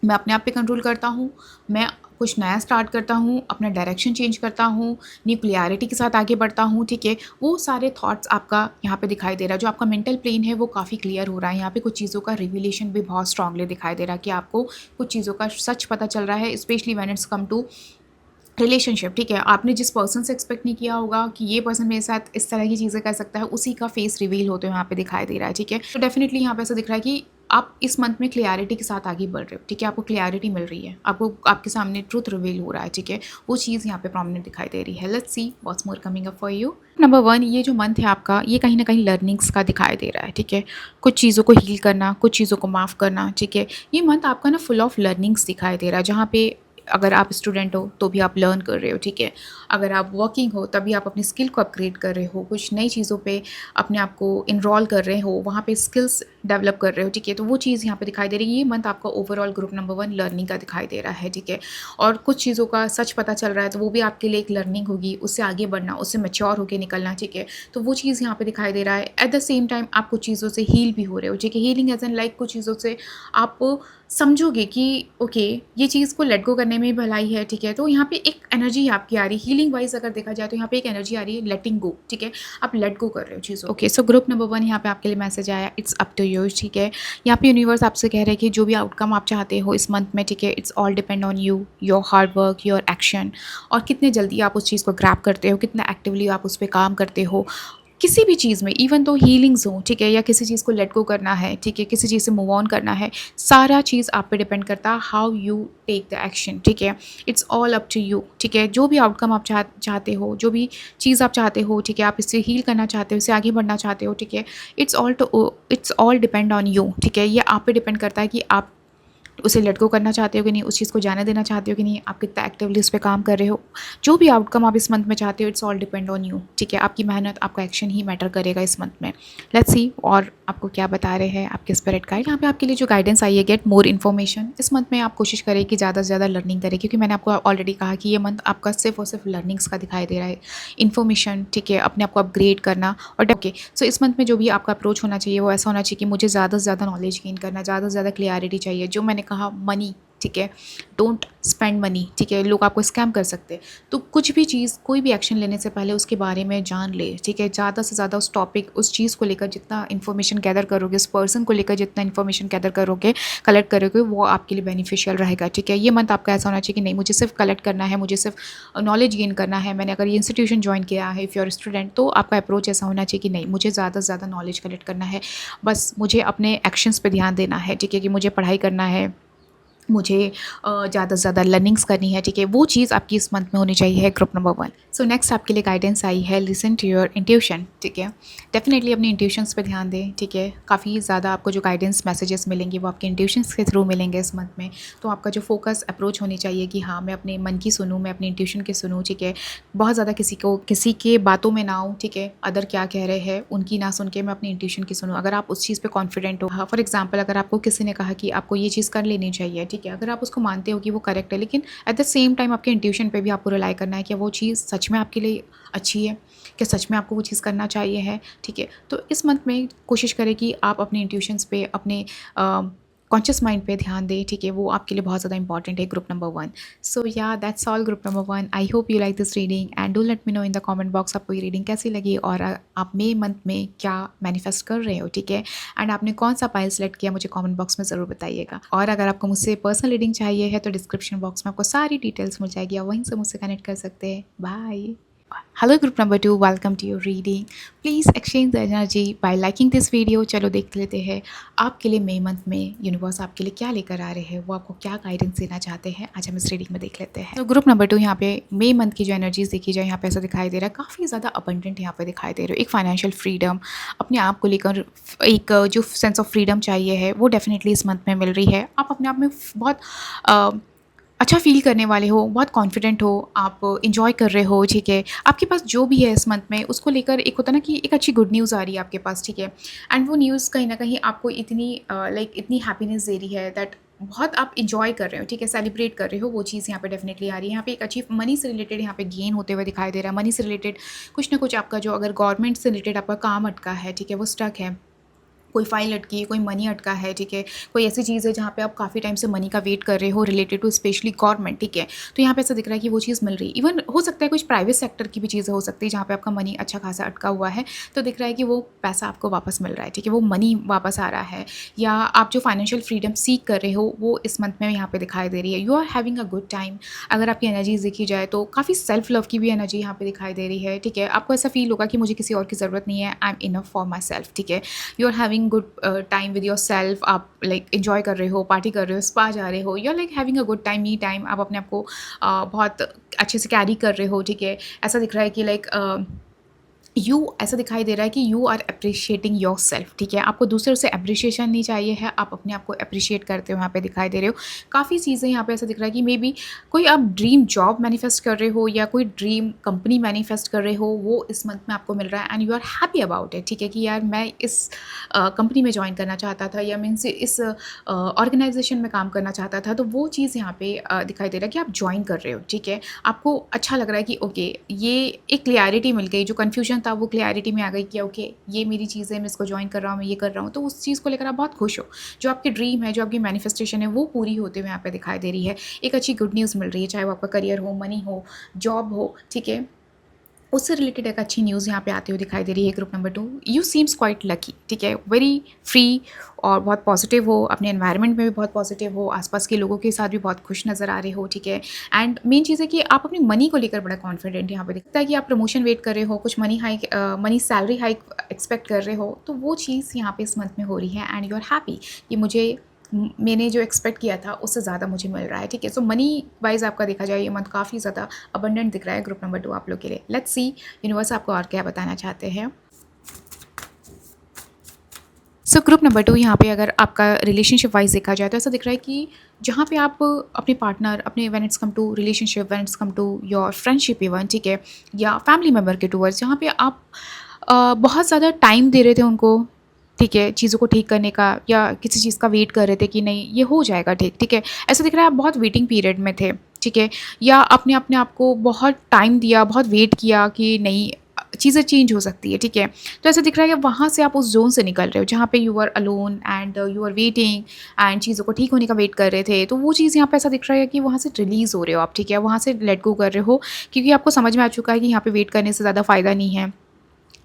मैं अपने आप पे कंट्रोल करता हूँ, मैं कुछ नया स्टार्ट करता हूँ, अपना डायरेक्शन चेंज करता हूँ, न्यू क्लियरिटी के साथ आगे बढ़ता हूँ, ठीक है। वो सारे थॉट्स आपका यहाँ पे दिखाई दे रहा है। जो आपका मेंटल प्लेन है वो काफ़ी क्लियर हो रहा है। यहाँ पे कुछ चीज़ों का रिविलेशन भी बहुत स्ट्रांगली दिखाई दे रहा है कि आपको कुछ चीज़ों का सच पता चल रहा है, specially when it's come to relationship, ठीक है। आपने जिस पर्सन से एक्सपेक्ट नहीं किया होगा कि ये पर्सन मेरे साथ इस तरह की चीज़ें कर सकता है, उसी का फेस रिवील होते हुए यहाँ पे दिखाई दे रहा है, ठीक है। तो डेफिनेटली यहाँ पे ऐसा दिख रहा है कि आप इस मंथ में क्लियरिटी के साथ आगे बढ़ रहे हो, ठीक है। आपको क्लियरिटी मिल रही है, आपको आपके सामने ट्रुथ रिवील हो रहा है, ठीक है। वो चीज़ यहाँ पे प्रोमिनेंट दिखाई दे रही है। Let's see what's more coming up for you. Number 1, ये जो मंथ है आपका, ये कहीं ना कहीं लर्निंग्स का दिखाई दे रहा है, ठीक है। कुछ चीज़ों को हील करना, कुछ चीज़ों को माफ़ करना, ठीक है। ये मंथ आपका ना फुल ऑफ लर्निंग्स दिखाई दे रहा है, जहाँ पे अगर आप स्टूडेंट हो तो भी आप लर्न कर रहे हो, ठीक है। अगर आप वर्किंग हो तभी आप अपनी स्किल को अपग्रेड कर रहे हो, कुछ नई चीज़ों पे अपने आप को इनरोल कर रहे हो, वहाँ पे स्किल्स डेवलप कर रहे हो, ठीक है। तो वो चीज़ यहाँ पे दिखाई दे रही है। ये मंथ आपका ओवरऑल ग्रुप नंबर 1 लर्निंग का दिखाई दे रहा है, ठीक है। और कुछ चीज़ों का सच पता चल रहा है, तो वो भी आपके लिए एक लर्निंग होगी, उससे आगे बढ़ना, उससे मैच्योर होकर निकलना, ठीक है। तो वो चीज़ यहाँ पे दिखाई दे रहा है। एट द सेम टाइम आप कुछ चीज़ों से हील भी हो रहे हो, ठीक है। हीलिंग एज एन लाइक कुछ चीज़ों से आप समझोगे कि ओके, ये चीज़ को लेट गो करने में भलाई है, ठीक है। तो यहाँ पे एक एनर्जी आपकी आ रही है हीलिंग वाइज, अगर देखा जाए तो यहाँ पे एक एनर्जी आ रही है लेटिंग गो, ठीक है। आप लेट गो कर रहे हो चीज़ों। ओके, सो ग्रुप नंबर 1 यहाँ पे आपके लिए मैसेज आया, इट्स अप टू यू, ठीक है। यहाँ पे यूनिवर्स आपसे कह रहे हैं कि जो भी आउटकम आप चाहते हो इस मंथ में, ठीक है, it's all depend on you, your hard work, your action, और कितने जल्दी आप उस चीज़ को ग्रैब करते हो, कितना एक्टिवली आप उस पर काम करते हो किसी भी चीज़ में। इवन तो हीलिंग्स हो, ठीक है, या किसी चीज़ को लेट गो करना है, ठीक है, किसी चीज़ से मूव ऑन करना है, सारा चीज़ आप पे डिपेंड करता है how you take the action, ठीक है। It's all up to you, ठीक है। जो भी आउटकम आप चाहते हो, जो भी चीज़ आप चाहते हो, ठीक है, आप इससे हील करना चाहते हो, इससे आगे बढ़ना चाहते हो, ठीक है, it's all depend on you, ठीक है। ये आप पे डिपेंड करता है कि आप उसे लेट गो करना चाहते हो कि नहीं, उस चीज़ को जाने देना चाहते हो कि नहीं, आप कितना एक्टिवली उस पर काम कर रहे हो। जो भी आउटकम आप इस मंथ में चाहते हो, it's all depend on you, ठीक है। आपकी मेहनत, आपका एक्शन ही मैटर करेगा इस मंथ में। लेट्स सी और आपको क्या बता रहे हैं आपके स्पिरिट गाइड। यहाँ पे आपके लिए जो गाइडेंस आई है, गेट मोर इन्फॉर्मेशन। इस मंथ में आप कोशिश करें कि ज़्यादा से ज़्यादा लर्निंग करें, क्योंकि मैंने आपको ऑलरेडी कहा कि ये मंथ आपका सिर्फ और सिर्फ लर्निंग्स का दिखाई दे रहा है, इन्फॉर्मेशन, ठीक है, अपने आप को अपग्रेड करना। और ओके, सो इस मंथ में जो भी आपका अप्रोच होना चाहिए वो ऐसा होना चाहिए कि मुझे ज़्यादा से ज़्यादा नॉलेज गेन करना, ज़्यादा से ज़्यादा क्लियरिटी चाहिए। जो मैंने कहा मनी, ठीक है। डोंट स्पेंड मनी, ठीक है। लोग आपको स्कैम कर सकते हैं। तो कुछ भी चीज़, कोई भी एक्शन लेने से पहले उसके बारे में जान ले, ठीक है। ज़्यादा से ज़्यादा उस टॉपिक, उस चीज़ को लेकर जितना इन्फॉर्मेशन गैदर करोगे, उस पर्सन को लेकर जितना इन्फॉर्मेशन गैदर करोगे, कलेक्ट करोगे, वो आपके लिए बेनिफिशियल रहेगा, ठीक है। ये मंथ आपका ऐसा होना चाहिए कि नहीं, मुझे सिर्फ कलेक्ट करना है, मुझे सिर्फ नॉलेज गेन करना है। मैंने अगर ये इंस्टीट्यूशन ज्वाइन किया है, इफ़ यू आर स्टूडेंट, तो आपका अप्रोच ऐसा होना चाहिए कि नहीं, मुझे ज़्यादा से ज़्यादा नॉलेज कलेक्ट करना है, बस मुझे अपने एक्शंस पे ध्यान देना है, ठीक है। कि मुझे पढ़ाई करना है, मुझे ज़्यादा से ज़्यादा लर्निंग्स करनी है, ठीक है। वो चीज़ आपकी इस मंथ में होनी चाहिए, ग्रुप नंबर 1। सो नेक्स्ट आपके लिए गाइडेंस आई है, लिसन टू योर इंट्यूशन, ठीक है। डेफिनेटली अपने इंट्यूशंस पे ध्यान दें, ठीक है। काफ़ी ज़्यादा आपको जो गाइडेंस मैसेजेस मिलेंगे वो आपके इंट्यूशंस के थ्रू मिलेंगे इस मंथ में। तो आपका जो फोकस अप्रोच होनी चाहिए कि हाँ, मैं अपने मन की सुनूँ, मैं अपने इंट्यूशन की सुनूँ, ठीक है। बहुत ज़्यादा किसी के बातों में ना आऊँ, ठीक है। अदर क्या कह रहे हैं उनकी ना सुन के मैं अपनी इंट्यूशन की सुनूँ। अगर आप उस चीज़ पर कॉन्फिडेंट हो, हाँ, फॉर एग्जाम्पल अगर आपको किसी ने कहा कि आपको ये चीज़ कर लेनी चाहिए, ठीक है। अगर आप उसको मानते हो कि वो करेक्ट है, लेकिन एट द सेम टाइम आपके इंट्यूशन पे भी आपको रिलाई करना है कि वो चीज़ सच में आपके लिए अच्छी है, कि सच में आपको वो चीज़ करना चाहिए है, ठीक है। तो इस मंथ में कोशिश करें कि आप अपने इंट्यूशंस पे, अपने कॉन्शियस माइंड पे ध्यान दें, ठीक है। वो आपके लिए बहुत ज़्यादा इंपॉर्टेंट है, ग्रुप नंबर 1। सो या that's all, group number 1। I hope you like this reading and do let me know in the comment box आपको ये रीडिंग कैसी लगी, और आप मई मंथ में क्या मैनिफेस्ट कर रहे हो, ठीक है। एंड आपने कौन सा पाइल सेलेक्ट किया, मुझे कमेंट बॉक्स में ज़रूर बताइएगा। और अगर आपको मुझसे पर्सनल रीडिंग चाहिए है तो डिस्क्रिप्शन बॉक्स में आपको सारी डिटेल्स मिल जाएगी, आप वहीं से मुझसे कनेक्ट कर सकते हैं। Bye. Hello group number 2, welcome to your reading. Please exchange the energy by liking this video. चलो देख लेते हैं आपके लिए मई मंथ में यूनिवर्स आपके लिए क्या लेकर आ रहे हैं, वो आपको क्या गाइडेंस देना चाहते हैं, आज हम इस रीडिंग में देख लेते हैं। तो ग्रुप नंबर 2, यहाँ पे मई मंथ की जो एनर्जीज देखी जाए, यहाँ पे ऐसा दिखाई दे रहा है, काफ़ी ज़्यादा अबंडेंट यहाँ पे दिखाई दे रहे हो। एक फाइनेंशियल फ्रीडम, अपने आप को लेकर एक जो सेंस ऑफ फ्रीडम चाहिए है वो डेफिनेटली इस मंथ में मिल रही है। आप अपने आप में बहुत अच्छा फ़ील करने वाले हो, बहुत कॉन्फिडेंट हो, आप एंजॉय कर रहे हो, ठीक है। आपके पास जो भी है इस मंथ में, उसको लेकर एक होता है ना कि एक अच्छी गुड न्यूज़ आ रही है आपके पास, ठीक है। एंड वो न्यूज़ कहीं न कहीं आपको इतनी इतनी हैप्पीनेस दे रही है दैट बहुत आप एंजॉय कर रहे हो, ठीक है, सेलिब्रेट कर रहे हो, वो चीज़ यहाँ पे डेफिनेटली आ रही है। यहाँ पे एक अच्छी मनी से रिलेटेड यहाँ पे गेन होते हुए दिखाई दे रहा है। मनी से रिलेटेड कुछ ना कुछ आपका जो, अगर गवर्नमेंट से रिलेटेड आपका काम अटका है, ठीक है, वो स्टक है, कोई फाइल अटकी है, कोई मनी अटका है, ठीक है। कोई ऐसी चीज़ है जहाँ पे आप काफ़ी टाइम से मनी का वेट कर रहे हो रिलेटेड टू स्पेशली गवर्नमेंट, ठीक है। तो यहाँ पे ऐसा दिख रहा है कि वो चीज़ मिल रही है। इवन हो सकता है कुछ प्राइवेट सेक्टर की भी चीज़ें हो सकती है जहाँ पे आपका मनी अच्छा खासा अटका हुआ है, तो दिख रहा है कि वो पैसा आपको वापस मिल रहा है, ठीक है। वो मनी वापस आ रहा है, या आप जो फाइनेंशियल फ्रीडम सीख कर रहे हो वो इस मंथ में यहाँ पे दिखाई दे रही है। You are having a good time. अगर आपकी एनर्जीज देखी जाए तो काफ़ी सेल्फ लव की भी एनर्जी यहाँ पे दिखाई दे रही है, ठीक है। आपको ऐसा फील होगा कि मुझे किसी और की ज़रूरत नहीं है, I am enough for myself, ठीक है। You are having good time with yourself. आप लाइक एंजॉय कर रहे हो, पार्टी कर रहे हो, स्पा जा रहे हो, you are like having a good time, me time. आप अपने आप को बहुत अच्छे से कैरी कर रहे हो, ठीक है। ऐसा दिख रहा है कि ऐसा दिखाई दे रहा है कि you are appreciating yourself, ठीक है। आपको दूसरों से अप्रिशिएशन नहीं चाहिए है, आप अपने आप को अप्रिशिएट करते हो, यहाँ पे दिखाई दे रहे हो। काफ़ी चीज़ें यहाँ पे ऐसा दिख रहा है कि मे बी कोई आप ड्रीम जॉब मैनिफेस्ट कर रहे हो या कोई ड्रीम कंपनी मैनिफेस्ट कर रहे हो, वो इस मंथ में आपको मिल रहा है and you are happy about it, ठीक है। कि यार मैं इस कंपनी में ज्वाइन करना चाहता था, या मीन्स इस ऑर्गेनाइजेशन में काम करना चाहता था, तो वो चीज़ यहाँ पे दिखाई दे रहा है कि आप ज्वाइन कर रहे हो, ठीक है। आपको अच्छा लग रहा है कि ओके, ये एक क्लियरिटी मिल गई, जो कन्फ्यूजन था वो क्लियरिटी में आ गई कि ओके, ये मेरी चीज़ है, मैं इसको ज्वाइन कर रहा हूँ, मैं ये कर रहा हूँ, तो उस चीज़ को लेकर आप बहुत खुश हो। जो आपकी ड्रीम है, जो आपकी मैनिफेस्टेशन है, वो पूरी होते हुए यहाँ पे दिखाई दे रही है। एक अच्छी गुड न्यूज़ मिल रही है, चाहे वो आपका करियर हो, मनी हो, जॉब हो, ठीक है, उससे रिलेटेड एक अच्छी न्यूज़ यहाँ पे आती हुई दिखाई दे रही है। Group number 2, you seems quite lucky, ठीक है, वेरी फ्री और बहुत पॉजिटिव हो, अपने एनवायरनमेंट में भी बहुत पॉजिटिव हो, आसपास के लोगों के साथ भी बहुत खुश नज़र आ रहे हो, ठीक है। एंड मेन चीज़ है कि आप अपनी मनी को लेकर बड़ा कॉन्फिडेंट यहाँ पे दिखता है कि आप प्रमोशन वेट कर रहे हो, कुछ मनी सैलरी हाइक एक्सपेक्ट कर रहे हो, तो वो चीज़ यहाँ पे इस मंथ में हो रही है एंड यू आर हैप्पी कि मैंने जो एक्सपेक्ट किया था उससे ज़्यादा मुझे मिल रहा है, ठीक है। सो मनी वाइज आपका देखा जाए ये मंथ काफ़ी ज़्यादा अबंडेंट दिख रहा है ग्रुप नंबर 2 आप लोग के लिए। लेट्स सी यूनिवर्स आपको और क्या बताना चाहते हैं। सो ग्रुप नंबर 2, यहाँ पे अगर आपका रिलेशनशिप वाइज देखा जाए तो ऐसा दिख रहा है कि जहाँ पे आप अपने पार्टनर, अपने when it's come to relationship, when it's come to your friendship even, ठीक है, या फैमिली मेम्बर के टूवर्ड्स, जहाँ पे आप बहुत ज़्यादा टाइम दे रहे थे उनको, ठीक है, चीज़ों को ठीक करने का, या किसी चीज़ का वेट कर रहे थे कि नहीं ये हो जाएगा ठीक, ठीक है। ऐसा दिख रहा है आप बहुत वेटिंग पीरियड में थे, ठीक है, या आपने अपने आप को बहुत टाइम दिया, बहुत वेट किया कि नहीं चीज़ें चेंज हो सकती है, ठीक है। तो ऐसा दिख रहा है कि वहाँ से आप उस ज़ोन से निकल रहे हो जहाँ पे you are alone and you are waiting and चीज़ों को ठीक होने का वेट कर रहे थे। तो वो चीज़ यहाँ पे ऐसा दिख रहा है कि वहाँ से रिलीज़ हो रहे हो आप, ठीक है, वहाँ से लेट गो कर रहे हो, क्योंकि आपको समझ में आ चुका है कि यहाँ पे वेट करने से ज़्यादा फ़ायदा नहीं है,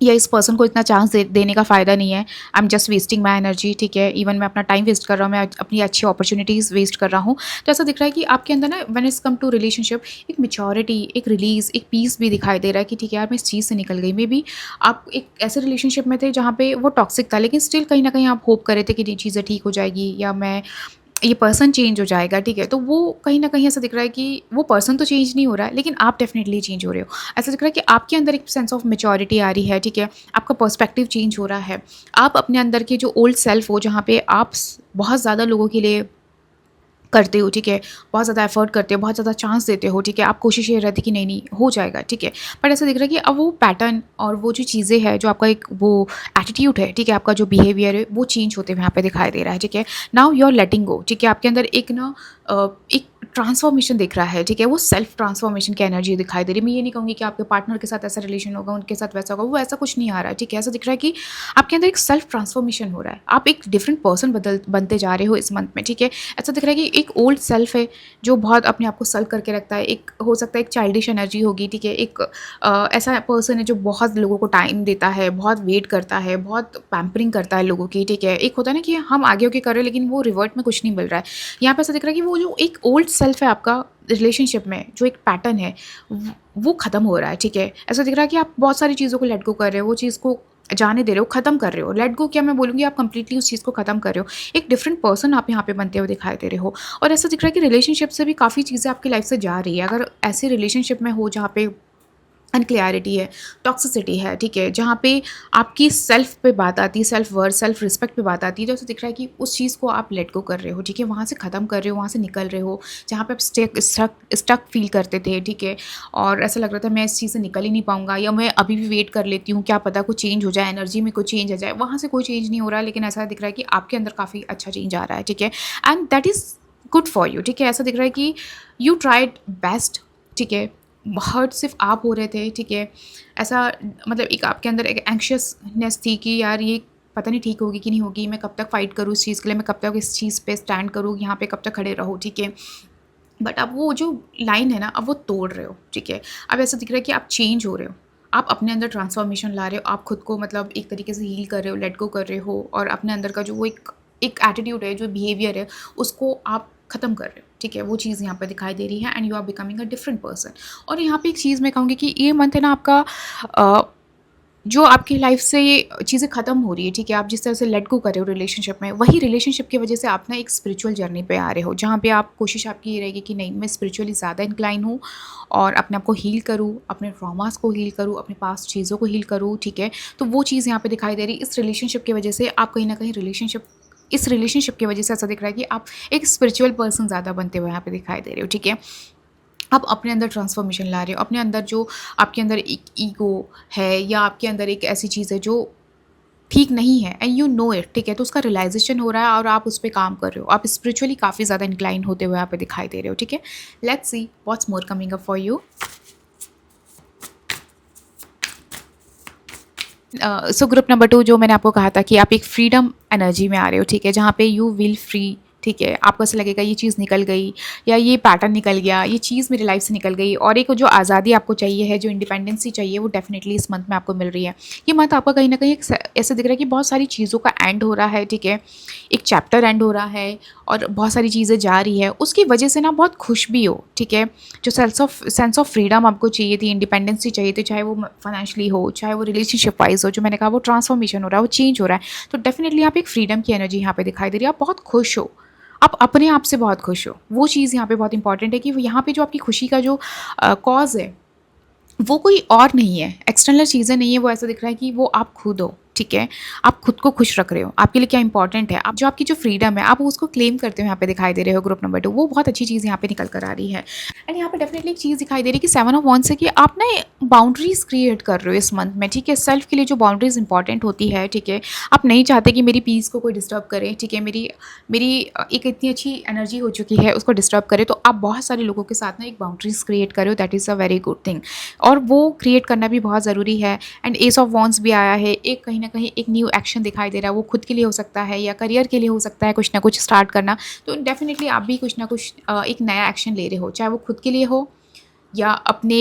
या इस पर्सन को इतना चांस देने का फ़ायदा नहीं है। I am just wasting my energy, ठीक है। इवन मैं अपना टाइम वेस्ट कर रहा हूँ, मैं अपनी अच्छी अपॉर्चुनिटीज़ वेस्ट कर रहा हूँ। तो ऐसा दिख रहा है कि आपके अंदर ना when it's come to relationship एक मैच्योरिटी, एक रिलीज़, एक पीस भी दिखाई दे रहा है कि ठीक है यार, मैं इस चीज़ से निकल गई। मे बी आप एक ऐसे रिलेशनशिप में थे जहाँ पे वो टॉक्सिक था, लेकिन स्टिल कहीं ना कहीं आप होप कर रहे थे कि ये चीज़ें ठीक हो जाएगी, या मैं ये पर्सन चेंज हो जाएगा, ठीक है। तो वो कहीं न कहीं ऐसा दिख रहा है कि वो पर्सन तो चेंज नहीं हो रहा है, लेकिन आप डेफ़िनेटली चेंज हो रहे हो। ऐसा दिख रहा है कि आपके अंदर एक सेंस ऑफ मैच्योरिटी आ रही है, ठीक है। आपका पर्सपेक्टिव चेंज हो रहा है। आप अपने अंदर के जो ओल्ड सेल्फ हो, जहाँ पे आप बहुत ज़्यादा लोगों के लिए करते हो, ठीक है, बहुत ज़्यादा एफर्ट करते हो, बहुत ज़्यादा चांस देते हो, ठीक है, आप कोशिश ये रहती कि नहीं नहीं हो जाएगा, ठीक है। बट ऐसा दिख रहा है कि अब वो पैटर्न और वो जो चीज़ें हैं, जो आपका एक वो एटीट्यूड है, ठीक है, आपका जो बिहेवियर है वो चेंज होते हुए यहाँ पे दिखाई दे रहा है, ठीक है। नाउ यू आर लेटिंग गो, ठीक है। आपके अंदर एक ना एक ट्रांसफॉर्मेशन दिख रहा है, ठीक है। वो सेल्फ ट्रांसफॉर्मेशन की एनर्जी दिखाई दे रही है। मैं ये नहीं कहूँगी कि आपके पार्टनर के साथ ऐसा रिलेशन होगा, उनके साथ वैसा होगा, वो ऐसा कुछ नहीं आ रहा है, ठीक है। ऐसा दिख रहा है कि आपके अंदर एक सेल्फ ट्रांसफॉर्मेशन हो रहा है, आप एक डिफरेंट पर्सन बनते जा रहे हो इस मंथ में, ठीक है। ऐसा दिख रहा है कि एक ओल्ड सेल्फ है जो बहुत अपने आप को सल्व करके रखता है, एक हो सकता है एक चाइल्डिश एनर्जी होगी, ठीक है। एक ऐसा पर्सन है जो बहुत लोगों को टाइम देता है, बहुत वेट करता है, बहुत पैम्परिंग करता है लोगों की, ठीक है। एक होता है ना कि हम आगे होके कर रहे हैं लेकिन वो रिवर्ट में कुछ नहीं मिल रहा है। यहाँ पे ऐसा दिख रहा है कि वो जो एक ओल्ड सेल्फ है आपका रिलेशनशिप में, जो एक पैटर्न है वो ख़त्म हो रहा है, ठीक है। ऐसा दिख रहा है कि आप बहुत सारी चीज़ों को लेट गो कर रहे हो, वो चीज़ को जाने दे रहे हो, ख़त्म कर रहे हो। लेट गो क्या मैं बोलूँगी, आप कंप्लीटली उस चीज़ को ख़त्म कर रहे हो। एक डिफरेंट पर्सन आप यहाँ पे बनते हुए दिखाई दे रहे हो। और ऐसा दिख रहा है कि रिलेशनशिप से भी काफ़ी चीज़ें आपकी लाइफ से जा रही है। अगर ऐसे रिलेशनशिप में हो जहाँ पे अनक्लैरिटी है, टॉक्सिसिटी है, ठीक है, जहाँ पे आपकी सेल्फ पे बात आती है, सेल्फ वर्थ, सेल्फ रिस्पेक्ट पे बात आती है, तो ऐसा दिख रहा है कि उस चीज़ को आप लेट गो कर रहे हो, ठीक है, वहाँ से ख़त्म कर रहे हो, वहाँ से निकल रहे हो। जहाँ पे आप स्टक फील करते थे, ठीक है, और ऐसा लग रहा था मैं इस चीज़ से निकल ही नहीं पाऊँगा, या मैं अभी भी वेट कर लेती हूँ, क्या पता कुछ चेंज हो जाए, एनर्जी में कुछ चेंज आ जाए, वहाँ से कोई चेंज नहीं हो रहा है। लेकिन ऐसा दिख रहा है कि आपके अंदर काफ़ी अच्छा चेंज आ रहा है, ठीक है, and that is good for you, ठीक है। ऐसा दिख रहा है कि यू ट्राइड बेस्ट, ठीक है। हर्ट सिर्फ आप हो रहे थे, ठीक है। ऐसा मतलब एक आपके अंदर एक एंक्शियसनेस थी कि यार ये पता नहीं ठीक होगी कि नहीं होगी, मैं कब तक फ़ाइट करूँ इस चीज़ के लिए, मैं कब तक इस चीज़ पे स्टैंड करूँ, यहाँ पे कब तक खड़े रहूँ, ठीक है। बट अब वो जो लाइन है ना, अब वो तोड़ रहे हो, ठीक है। अब ऐसा दिख रहा है कि आप चेंज हो रहे हो, आप अपने अंदर ट्रांसफॉर्मेशन ला रहे हो, आप खुद को मतलब एक तरीके से हील कर रहे हो, लेट गो कर रहे हो, और अपने अंदर का जो वो एक एटीट्यूड है, जो बिहेवियर है, उसको आप ख़त्म कर रहे हो, ठीक है। वो चीज़ यहाँ पर दिखाई दे रही है and you are becoming a different person. और यहाँ पे एक चीज़ मैं कहूँगी कि ये मंथ है ना आपका, जो आपकी लाइफ से ये चीज़ें ख़त्म हो रही है, ठीक है, आप जिस तरह से लेट गो कर रहे हो रिलेशनशिप में, वही रिलेशनशिप की वजह से आप ना एक स्पिरिचुअल जर्नी पे आ रहे हो, जहाँ पे आप कोशिश आपकी ये रहेगी कि नहीं, मैं स्पिरिचुअली ज़्यादा इंक्लाइन हूँ और अपने आप को हील करूँ, अपने ट्रॉमास को हील करूँ, अपने पास्ट चीज़ों को हील करूँ, ठीक है। तो वो चीज़ यहाँ पे दिखाई दे रही है। इस रिलेशनशिप की वजह से आप कहीं ना कहीं इस रिलेशनशिप की वजह से ऐसा दिख रहा है कि आप एक स्पिरिचुअल पर्सन ज़्यादा बनते हुए यहाँ पे दिखाई दे रहे हो, ठीक है। आप अपने अंदर ट्रांसफॉर्मेशन ला रहे हो, अपने अंदर जो आपके अंदर एक ईगो है, या आपके अंदर एक ऐसी चीज़ है जो ठीक नहीं है एंड यू नो इट, ठीक है, तो उसका रियलाइजेशन हो रहा है और आप उस पर काम कर रहे हो। आप स्पिरिचुअली काफ़ी ज़्यादा इंक्लाइन होते हुए यहाँ पे दिखाई दे रहे हो, ठीक है। Let's see what's more coming up for you. So group number 2, जो मैंने आपको कहा था कि आप एक फ्रीडम एनर्जी में आ रहे हो, ठीक है, जहाँ पे यू विल फ्री, ठीक है। आपको ऐसा लगेगा ये चीज़ निकल गई, या ये पैटर्न निकल गया, ये चीज़ मेरी लाइफ से निकल गई, और एक जो आज़ादी आपको चाहिए है, जो इंडिपेंडेंसी चाहिए, वो डेफिनेटली इस मंथ में आपको मिल रही है। ये मंथ आपका कहीं ना कहीं ऐसा दिख रहा है कि बहुत सारी चीज़ों का एंड हो रहा है, ठीक है, एक चैप्टर एंड हो रहा है, और बहुत सारी चीज़ें जा रही है, उसकी वजह से ना बहुत खुश भी हो, ठीक है। जो सेंस ऑफ फ्रीडम आपको चाहिए थी, इंडिपेंडेंसी चाहिए थी, चाहे वो फाइनेंशियली हो, चाहे वो रिलेशनशिप वाइज हो, जो मैंने कहा वो ट्रांसफॉर्मेशन हो रहा है, वो चेंज हो रहा है, तो डेफिनेटली आप एक फ्रीडम की एनर्जी यहाँ पे दिखाई दे रही है। आप बहुत खुश हो, आप अपने आप से बहुत खुश हो। वो चीज़ यहाँ पे बहुत इंपॉर्टेंट है कि यहाँ पे जो आपकी खुशी का जो कॉज है, वो कोई और नहीं है, एक्सटर्नल चीज़ें नहीं है, वो ऐसा दिख रहा है कि वो आप खुद हो, ठीक है, आप खुद को खुश रख रहे हो, आपके लिए क्या इंपॉर्टेंट है, आप जो आपकी जो फ्रीडम है आप उसको क्लेम करते हो यहाँ पे दिखाई दे रहे हो ग्रुप नंबर 2, वो बहुत अच्छी चीज़ यहाँ पे निकल कर आ रही है। एंड यहाँ पे डेफिनेटली एक चीज़ दिखाई दे रही है कि 7 ऑफ वांड्स है कि आप ना बाउंड्रीज क्रिएट कर रहे हो इस मंथ में, ठीक है, सेल्फ के लिए जो बाउंड्रीज इंपॉर्टेंट होती है, ठीक है, आप नहीं चाहते कि मेरी पीस को कोई डिस्टर्ब करे, ठीक है, मेरी मेरी एक इतनी अच्छी एनर्जी हो चुकी है उसको डिस्टर्ब करे, तो आप बहुत सारे लोगों के साथ ना एक बाउंड्रीज क्रिएट करो, that is a very good thing, और वो क्रिएट करना भी बहुत ज़रूरी है। एंड एस ऑफ वॉन्स भी आया है, एक कहीं ना कहीं एक न्यू एक्शन दिखाई दे रहा है, वो खुद के लिए हो सकता है या करियर के लिए हो सकता है, कुछ ना कुछ स्टार्ट करना, तो डेफिनेटली आप भी कुछ ना कुछ एक नया एक्शन ले रहे हो, चाहे वो खुद के लिए हो या अपने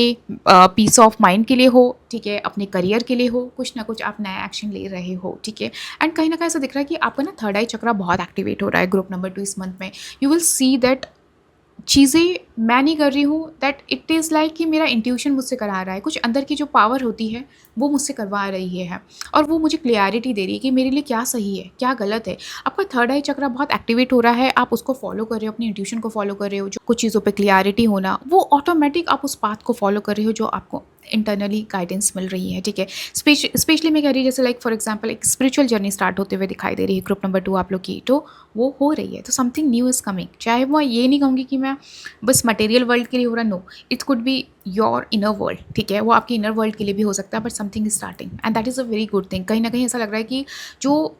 पीस ऑफ माइंड के लिए हो, ठीक है, अपने करियर के लिए हो, कुछ ना कुछ आप नया एक्शन ले रहे हो, ठीक है। एंड कहीं ना कहीं ऐसा दिख रहा है कि आपका ना थर्ड आई चक्रा बहुत एक्टिवेट हो रहा है ग्रुप नंबर 2 इस मंथ में। यू विल सी दैट चीज़ें मैं नहीं कर रही हूँ, दैट इट इज़ लाइक कि मेरा इंट्यूशन मुझसे करा रहा है, कुछ अंदर की जो पावर होती है वो मुझसे करवा रही है, और वो मुझे क्लियरिटी दे रही है कि मेरे लिए क्या सही है क्या गलत है। आपका थर्ड आई चक्रा बहुत एक्टिवेट हो रहा है, आप उसको फॉलो कर रहे हो, अपनी इंट्यूशन को फॉलो कर रहे हो, जो कुछ चीज़ों पे क्लियरिटी होना, वो ऑटोमेटिक आप उस पाथ को फॉलो कर रहे हो जो आपको इंटरनली गाइडेंस मिल रही है, ठीक है। स्पेशली मैं कह रही हूँ जैसे लाइक फॉर एग्जांपल एक स्पिरिचुअल जर्नी स्टार्ट होते हुए दिखाई दे रही है ग्रुप नंबर 2 आप लोग की, तो वो हो रही है, तो समथिंग न्यू इज़ कमिंग। चाहे वो ये नहीं कहूँगी कि मैं बस मटेरियल वर्ल्ड के लिए हो रहा, no, it could be your inner world, ठीक है, वो आपकी इनर वर्ल्ड के लिए भी हो सकता है, but something is starting and that is a very good thing. कहीं ना कहीं ऐसा लग रहा है कि जो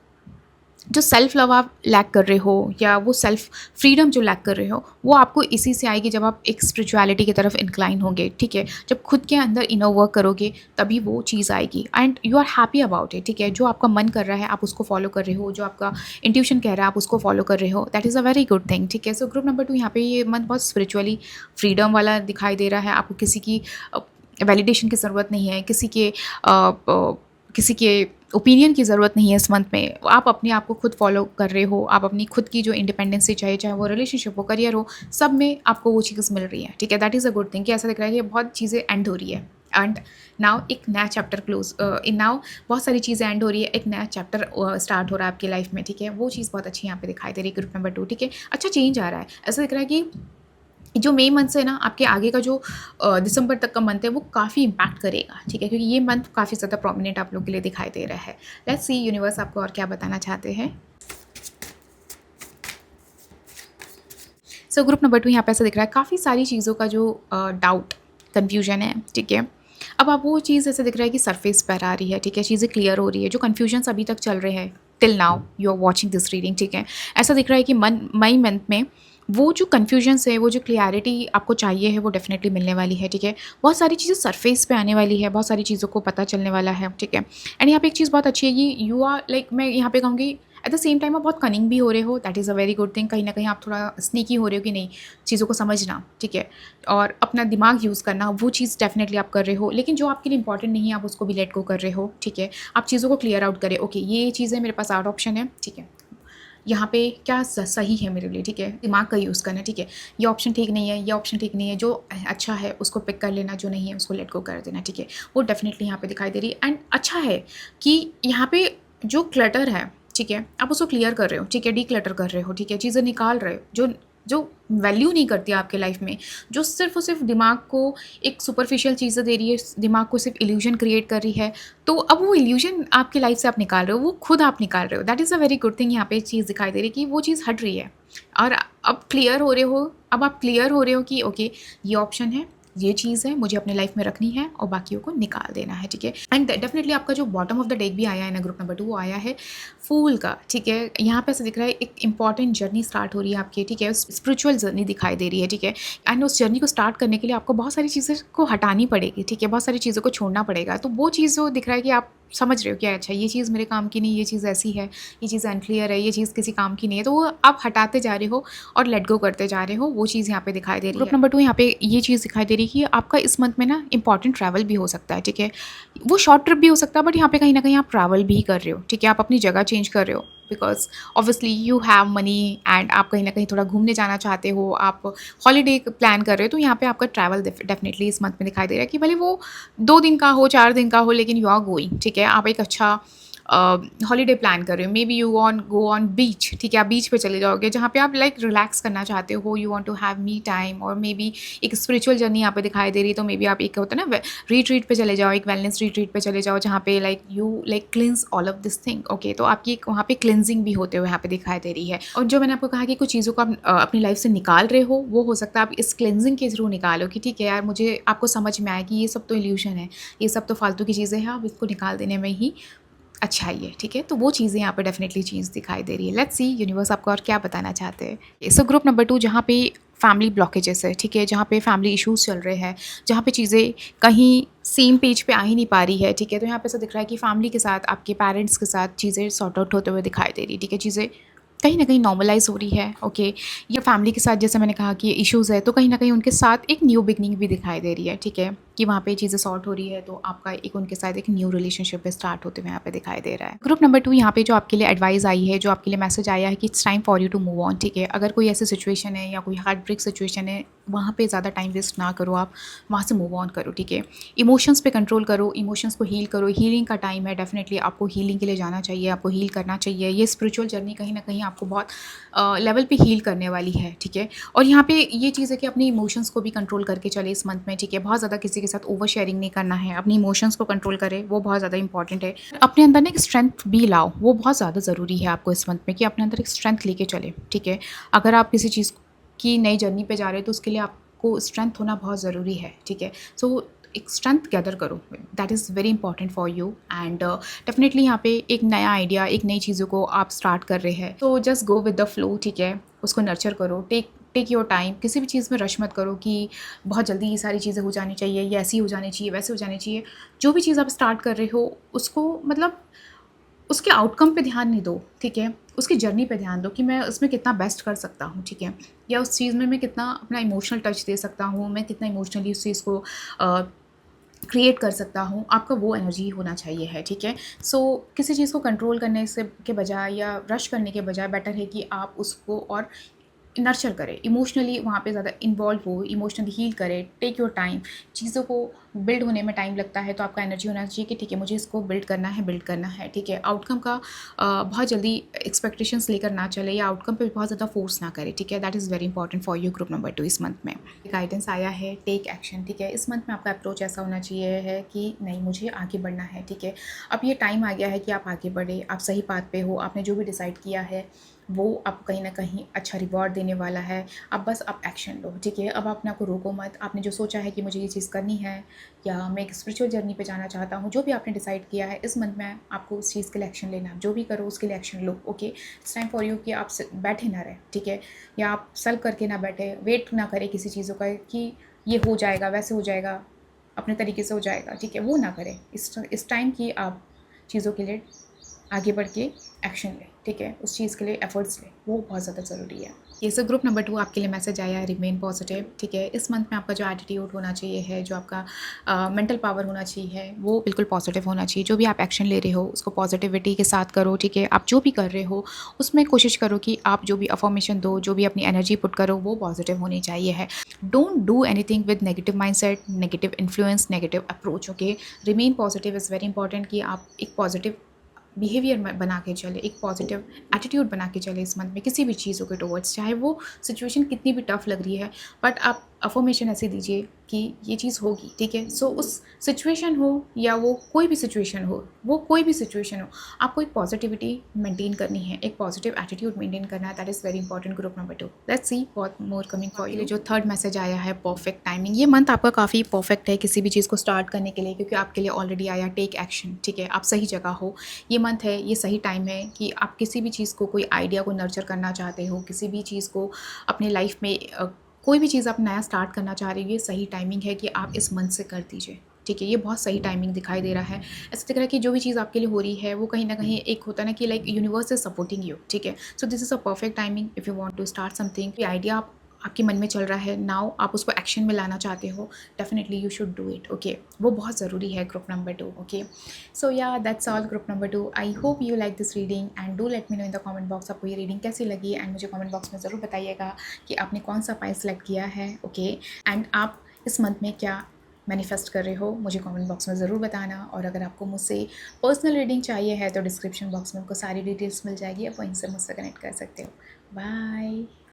जो सेल्फ लव आप लैक कर रहे हो या वो सेल्फ फ्रीडम जो लैक कर रहे हो, वो आपको इसी से आएगी जब आप एक स्पिरिचुअलिटी की तरफ इंक्लाइन होंगे, ठीक है, जब खुद के अंदर इनर वर्क करोगे तभी वो चीज़ आएगी and you are happy about it, ठीक है। जो आपका मन कर रहा है आप उसको फॉलो कर रहे हो, जो आपका इंट्यूशन कह रहा है आप उसको फॉलो कर रहे हो, that is a very good thing, ठीक है। सो ग्रुप नंबर 2 यहाँ पे ये मन बहुत स्पिरिचुअली फ्रीडम वाला दिखाई दे रहा है, आपको किसी की वैलिडेशन की ज़रूरत नहीं है, किसी के ओपिनियन की ज़रूरत नहीं है इस मंथ में, आप अपने आप को खुद फॉलो कर रहे हो, आप अपनी खुद की जो इंडिपेंडेंसी चाहिए, चाहे वो रिलेशनशिप हो, करियर हो, सब में आपको वो चीज़ मिल रही है, ठीक है। That is a good thing कि ऐसा दिख रहा है कि बहुत चीज़ें एंड हो रही है एंड नाउ एक नया चैप्टर क्लोज इन नाउ, बहुत सारी चीज़ें एंड हो रही है, एक नया चैप्टर स्टार्ट हो रहा है आपकी लाइफ में, ठीक है। वो चीज़ बहुत अच्छी यहाँ पे दिखाई दे रही है ग्रुप नंबर 2, ठीक है। अच्छा चेंज आ रहा है, ऐसा दिख रहा है कि जो मई मंथ से ना आपके आगे का जो दिसंबर तक का मंथ है वो काफ़ी इम्पैक्ट करेगा, ठीक है, क्योंकि ये मंथ काफ़ी ज़्यादा प्रोमिनेंट आप लोग के लिए दिखाई दे रहा है। लेट्स सी यूनिवर्स आपको और क्या बताना चाहते हैं। सो ग्रुप नंबर 2 यहाँ पे ऐसा दिख रहा है काफ़ी सारी चीज़ों का जो डाउट कन्फ्यूजन है, ठीक है, अब आप वो चीज़ ऐसे दिख रहा है कि सरफेस पर आ रही है, ठीक है, चीज़ें क्लियर हो रही है, जो कन्फ्यूजन अभी तक चल रहे हैं till now you are watching this reading, ठीक है। ऐसा दिख रहा है कि मई मंथ में वो जो कन्फ्यूजन्स है, वो जो क्लियरिटी आपको चाहिए है वो डेफिनेटली मिलने वाली है, ठीक है। बहुत सारी चीज़ें सरफेस पे आने वाली है, बहुत सारी चीज़ों को पता चलने वाला है, ठीक है। एंड यहाँ पे एक चीज़ बहुत अच्छी है कि यू आर लाइक, मैं यहाँ पे कहूँगी एट द सेम टाइम आप बहुत कनिंग भी हो रहे हो, that is a very good thing. कहीं ना कहीं आप थोड़ा स्नीकी हो रहे हो कि नहीं, चीज़ों को समझना, ठीक है, और अपना दिमाग यूज़ करना, वो चीज़ डेफिनेटली आप कर रहे हो, लेकिन जो आपके लिए इंपॉर्टेंट नहीं है आप उसको भी लेट गो कर रहे हो, ठीक है। आप चीज़ों को क्लियर आउट करें, ओके ये चीज़ें मेरे पास आउट ऑप्शन है, ठीक है, यहाँ पे क्या सही है मेरे लिए, ठीक है, दिमाग का यूज़ करना, ठीक है, ये ऑप्शन ठीक नहीं है, ये ऑप्शन ठीक नहीं है, जो अच्छा है उसको पिक कर लेना, जो नहीं है उसको लेट गो कर देना, ठीक है, वो डेफिनेटली यहाँ पे दिखाई दे रही है। एंड अच्छा है कि यहाँ पे जो क्लटर है, ठीक है, आप उसको क्लियर कर रहे हो, ठीक है, डी क्लटर कर रहे हो, ठीक है, चीज़ें निकाल रहे हो जो जो वैल्यू नहीं करती आपके लाइफ में, जो सिर्फ और सिर्फ दिमाग को एक सुपरफिशियल चीज़ें दे रही है, दिमाग को सिर्फ इल्यूजन क्रिएट कर रही है, तो अब वो इल्यूजन आपकी लाइफ से आप निकाल रहे हो, वो खुद आप निकाल रहे हो, that is a very good thing. यहाँ पे चीज़ दिखाई दे रही है कि वो चीज़ हट रही है और अब क्लियर हो रहे हो, अब आप क्लियर हो रहे हो कि ओके ये ऑप्शन है, ये चीज़ है, मुझे अपने लाइफ में रखनी है और बाकियों को निकाल देना है, ठीक है। एंड डेफिनेटली आपका जो बॉटम ऑफ द डेक भी आया है ना ग्रुप नंबर 2, वो आया है फूल का, ठीक है। यहाँ पे ऐसा दिख रहा है एक इंपॉर्टेंट जर्नी स्टार्ट हो रही है आपकी, ठीक है, स्पिरिचुअल जर्नी दिखाई दे रही है, ठीक है। एंड उस जर्नी को स्टार्ट करने के लिए आपको बहुत सारी चीज़ें को हटानी पड़ेगी, ठीक है, बहुत सारी चीज़ों को छोड़ना पड़ेगा, तो वो चीज़ जो दिख रहा है कि आप समझ रहे हो कि अच्छा ये चीज़ मेरे काम की नहीं, ये चीज़ ऐसी है, ये चीज़ अनक्लियर है, ये चीज़ किसी काम की नहीं है, तो वो आप हटाते जा रहे हो और लेट गो करते जा रहे हो, वो चीज़ यहाँ पे दिखाई दे रही है। ग्रुप नंबर 2 यहाँ पे ये चीज़ दिखाई दे रही है कि आपका इस मंथ में ना इंपॉर्टेंट ट्रैवल भी हो सकता है, ठीक है, वो शॉर्ट ट्रिप भी हो सकता है, बट यहाँ पे कहीं ना कहीं आप ट्रैवल भी कर रहे हो, ठीक है, आप अपनी जगह चेंज कर रहे हो, because obviously you have money and आप कहीं ना कहीं थोड़ा घूमने जाना चाहते हो, आप हॉलीडे प्लान कर रहे हो, तो यहाँ पे आपका ट्रैवल डेफिनेटली इस मंथ में दिखाई दे रहा है कि भले वो 2 दिन का हो, 4 दिन का हो, लेकिन यू आर गोइंग, ठीक है, आप एक अच्छा हॉलीडे प्लान कर रहे हो, maybe you want go on beach, ठीक है, आप बीच पे चले जाओगे जहाँ पे आप लाइक रिलैक्स करना चाहते हो, you want to have me time, और मे बी एक स्पिरिचुअल जर्नी यहाँ पे दिखाई दे रही है, तो मे बी आप एक होता है ना रिट्रीट पे चले जाओ, एक वेलनेस रिट्रीट पे चले जाओ जहाँ पे like you like cleanness all of this thing, okay. तो आपकी वहाँ पे क्लिनजिंग भी होते हुए यहाँ पे दिखाई दे रही है। और जो मैंने आपको कहा कि कुछ चीज़ों को आप अपनी लाइफ से निकाल रहे हो, वो हो सकता है आप इस क्लिनजिंग के थ्रू निकालो कि ठीक है यार, मुझे आपको समझ में आया कि ये सब तो इल्यूशन है, ये सब तो फालतू की चीज़ें हैं, आप इसको निकाल देने में ही अच्छा ही है, ठीक है। तो वो चीज़ें यहाँ पे डेफिनेटली चीज़ दिखाई दे रही है। लेट्स सी यूनिवर्स आपको और क्या बताना चाहते हैं। सो ग्रुप नंबर 2 जहाँ पे फैमिली ब्लॉकेजेस है, ठीक है, जहाँ पे फैमिली इश्यूज चल रहे हैं, जहाँ पे चीज़ें कहीं सेम पेज पे आ ही नहीं पा रही है, ठीक है। तो यहाँ पे ऐसा दिख रहा है कि फैमिली के साथ, आपके पेरेंट्स के साथ चीज़ें सॉर्ट आउट होते हुए दिखाई दे रही है, ठीक है। चीज़ें कहीं ना कहीं नॉर्मलाइज हो रही है, ओके। या फैमिली के साथ जैसे मैंने कहा कि इश्यूज़ है, तो कहीं ना कहीं उनके साथ एक न्यू बिगनिंग भी दिखाई दे रही है, ठीक है, कि वहाँ पे चीज़ें सॉर्ट हो रही है, तो आपका एक उनके साथ एक न्यू रिलेशनशिप भी स्टार्ट होते हुए यहाँ पे दिखाई दे रहा है। ग्रुप नंबर 2 यहाँ पे जो आपके लिए एडवाइस आई है, जो आपके लिए मैसेज आया है कि it's time for you to move on, ठीक है। अगर कोई ऐसी सिचुएशन है या कोई हार्ट ब्रेक सिचुएशन है, वहाँ पे ज़्यादा टाइम वेस्ट ना करो, आप वहाँ से मूव ऑन करो, ठीक है। इमोशंस पे कंट्रोल करो, इमोशंस को हील करो, हीलिंग का टाइम है, डेफिनेटली आपको हीलिंग के लिए जाना चाहिए, आपको हील करना चाहिए। ये स्पिरिचुअल जर्नी कहीं ना कहीं आपको बहुत लेवल पे हील करने वाली है, ठीक है। और यहाँ पे ये चीज़ है कि अपने इमोशंस को भी कंट्रोल करके चले इस मंथ में, ठीक है। बहुत ज़्यादा किसी के साथ ओवर शेयरिंग नहीं करना है, अपनी इमोशंस को कंट्रोल करें, वो बहुत ज़्यादा इंपॉर्टेंट है। अपने अंदर ना एक स्ट्रेंथ भी लाओ, वो बहुत ज़्यादा ज़रूरी है आपको इस मंथ में, कि अपने अंदर एक स्ट्रेंथ लेके चले, ठीक है। अगर आप किसी चीज़ की नई जर्नी पे जा रहे हो, तो उसके लिए आपको स्ट्रेंथ होना बहुत ज़रूरी है, ठीक है। सो एक स्ट्रेंथ गैदर करो, that is very important for you. And definitely यहाँ पे एक नया आइडिया, एक नई चीज़ों को आप स्टार्ट कर रहे हैं, तो just go with the flow, ठीक है। उसको नर्चर करो, टेक योर टाइम, किसी भी चीज़ में रश मत करो कि बहुत जल्दी ये सारी चीज़ें हो जानी चाहिए, ये ऐसी हो जानी चाहिए, वैसे हो जानी चाहिए। जो भी चीज़ आप स्टार्ट कर रहे हो, उसको मतलब उसके आउटकम पे ध्यान नहीं दो, ठीक है। उसकी जर्नी पे ध्यान दो कि मैं उसमें कितना बेस्ट कर सकता हूँ, ठीक है। या उस चीज़ में मैं कितना अपना इमोशनल टच दे सकता हूँ, मैं कितना इमोशनली उस चीज़ को क्रिएट कर सकता हूँ, आपका वो एनर्जी होना चाहिए है, ठीक है। सो किसी चीज़ को कंट्रोल करने से के बजाय या रश करने के बजाय बेटर है कि आप उसको और नर्चर करें, इमोशनली वहाँ पे ज़्यादा इन्वॉल्व हो, इमोशनली हील करें, टेक योर टाइम। चीज़ों को बिल्ड होने में टाइम लगता है, तो आपका एनर्जी होना चाहिए कि ठीक है, मुझे इसको बिल्ड करना है, ठीक है। आउटकम का बहुत जल्दी एक्सपेक्टेशंस लेकर ना चले, या आउटकम पे बहुत ज़्यादा फोर्स ना करें, ठीक है। That is very important for you group number 2 इस मंथ में। गाइडेंस आया है टेक एक्शन, ठीक है। इस मंथ में आपका अप्रोच ऐसा होना चाहिए है कि नहीं, मुझे आगे बढ़ना है, ठीक है। अब ये टाइम आ गया है कि आप आगे बढ़े, आप सही पाथ पे हो, आपने जो भी डिसाइड किया है वो आपको कहीं ना कहीं अच्छा रिवॉर्ड देने वाला है। अब बस आप एक्शन लो, ठीक है। अब अपने आप को रोको मत, आपने जो सोचा है कि मुझे ये चीज़ करनी है, या मैं एक स्पिरिचुअल जर्नी पे जाना चाहता हूँ, जो भी आपने डिसाइड किया है इस मंथ में, आपको उस चीज़ के लिए एक्शन लेना, जो भी करो उसके लिए action low, okay. It's time for you कि आप बैठे ना रहे, ठीक है, या आप सल्व करके ना बैठे, वेट ना करें किसी चीज़ों का कि ये हो जाएगा, वैसे हो जाएगा, अपने तरीके से हो जाएगा, ठीक है, वो ना करें। इस टाइम की आप चीज़ों के लिए आगे बढ़ के एक्शन लें, ठीक है, उस चीज़ के लिए एफर्ट्स लें, वो बहुत ज़्यादा ज़रूरी है। ये सो ग्रुप नंबर 2 आपके लिए मैसेज आया है, रिमेन पॉजिटिव, ठीक है। इस मंथ में आपका जो एटीट्यूड होना चाहिए है, जो आपका मेंटल पावर होना चाहिए, वो बिल्कुल पॉजिटिव होना चाहिए। जो भी आप एक्शन ले रहे हो उसको पॉजिटिविटी के साथ करो, ठीक है। आप जो भी कर रहे हो उसमें कोशिश करो कि आप जो भी अफर्मेशन दो, जो भी अपनी एनर्जी पुट करो, वो पॉजिटिव होनी चाहिए है। Don't do anything with negative mindset, negative influence, negative approach, okay. Remain positive is very important कि आप एक पॉजिटिव बिहेवियर बना के चले, एक पॉजिटिव एटीट्यूड बना के चले इस मंथ में किसी भी चीज़ों के टुवर्ड्स, चाहे वो सिचुएशन कितनी भी टफ लग रही है, बट आप अफर्मेशन ऐसे दीजिए कि ये चीज़ होगी, ठीक है। सो उस सिचुएशन हो या वो कोई भी सिचुएशन हो, आपको एक पॉजिटिविटी मेंटेन करनी है, एक पॉजिटिव एटीट्यूड मेंटेन करना है। That is very important group number 2। Let's see what more coming for you. जो थर्ड मैसेज आया है, परफेक्ट टाइमिंग। ये मंथ आपका काफ़ी परफेक्ट है किसी भी चीज़ को स्टार्ट करने के लिए, क्योंकि आपके लिए ऑलरेडी आया टेक एक्शन, ठीक है। आप सही जगह हो, ये मंथ है, ये सही टाइम है कि आप किसी भी चीज़ को, कोई आइडिया को नर्चर करना चाहते हो, किसी भी चीज़ को अपने लाइफ में कोई भी चीज़ आप नया स्टार्ट करना चाह रहे हो, ये सही टाइमिंग है कि आप इस मंथ से कर दीजिए, ठीक है। ये बहुत सही टाइमिंग दिखाई दे रहा है। ऐसा दिख रहा है कि जो भी चीज़ आपके लिए हो रही है, वो कहीं ना कहीं एक होता है ना कि like universe is supporting you, ठीक है। So this is a perfect timing if you want to start something. Idea आपके मन में चल रहा है नाउ, आप उसको एक्शन में लाना चाहते हो, definitely you should do it, okay. वो बहुत ज़रूरी है ग्रुप नंबर 2, ओके। सो या that's all group number 2। I hope you like this reading and do let me know in the comment box आपको ये रीडिंग कैसी लगी, एंड मुझे कमेंट बॉक्स में ज़रूर बताइएगा कि आपने कौन सा पाई सेलेक्ट किया है, ओके। एंड आप इस मंथ में क्या मैनिफेस्ट कर रहे हो मुझे कमेंट बॉक्स में ज़रूर बताना। और अगर आपको मुझसे पर्सनल रीडिंग चाहिए है तो डिस्क्रिप्शन बॉक्स में आपको सारी डिटेल्स मिल जाएगी, आप वहीं से मुझसे कनेक्ट कर सकते हो। बाय।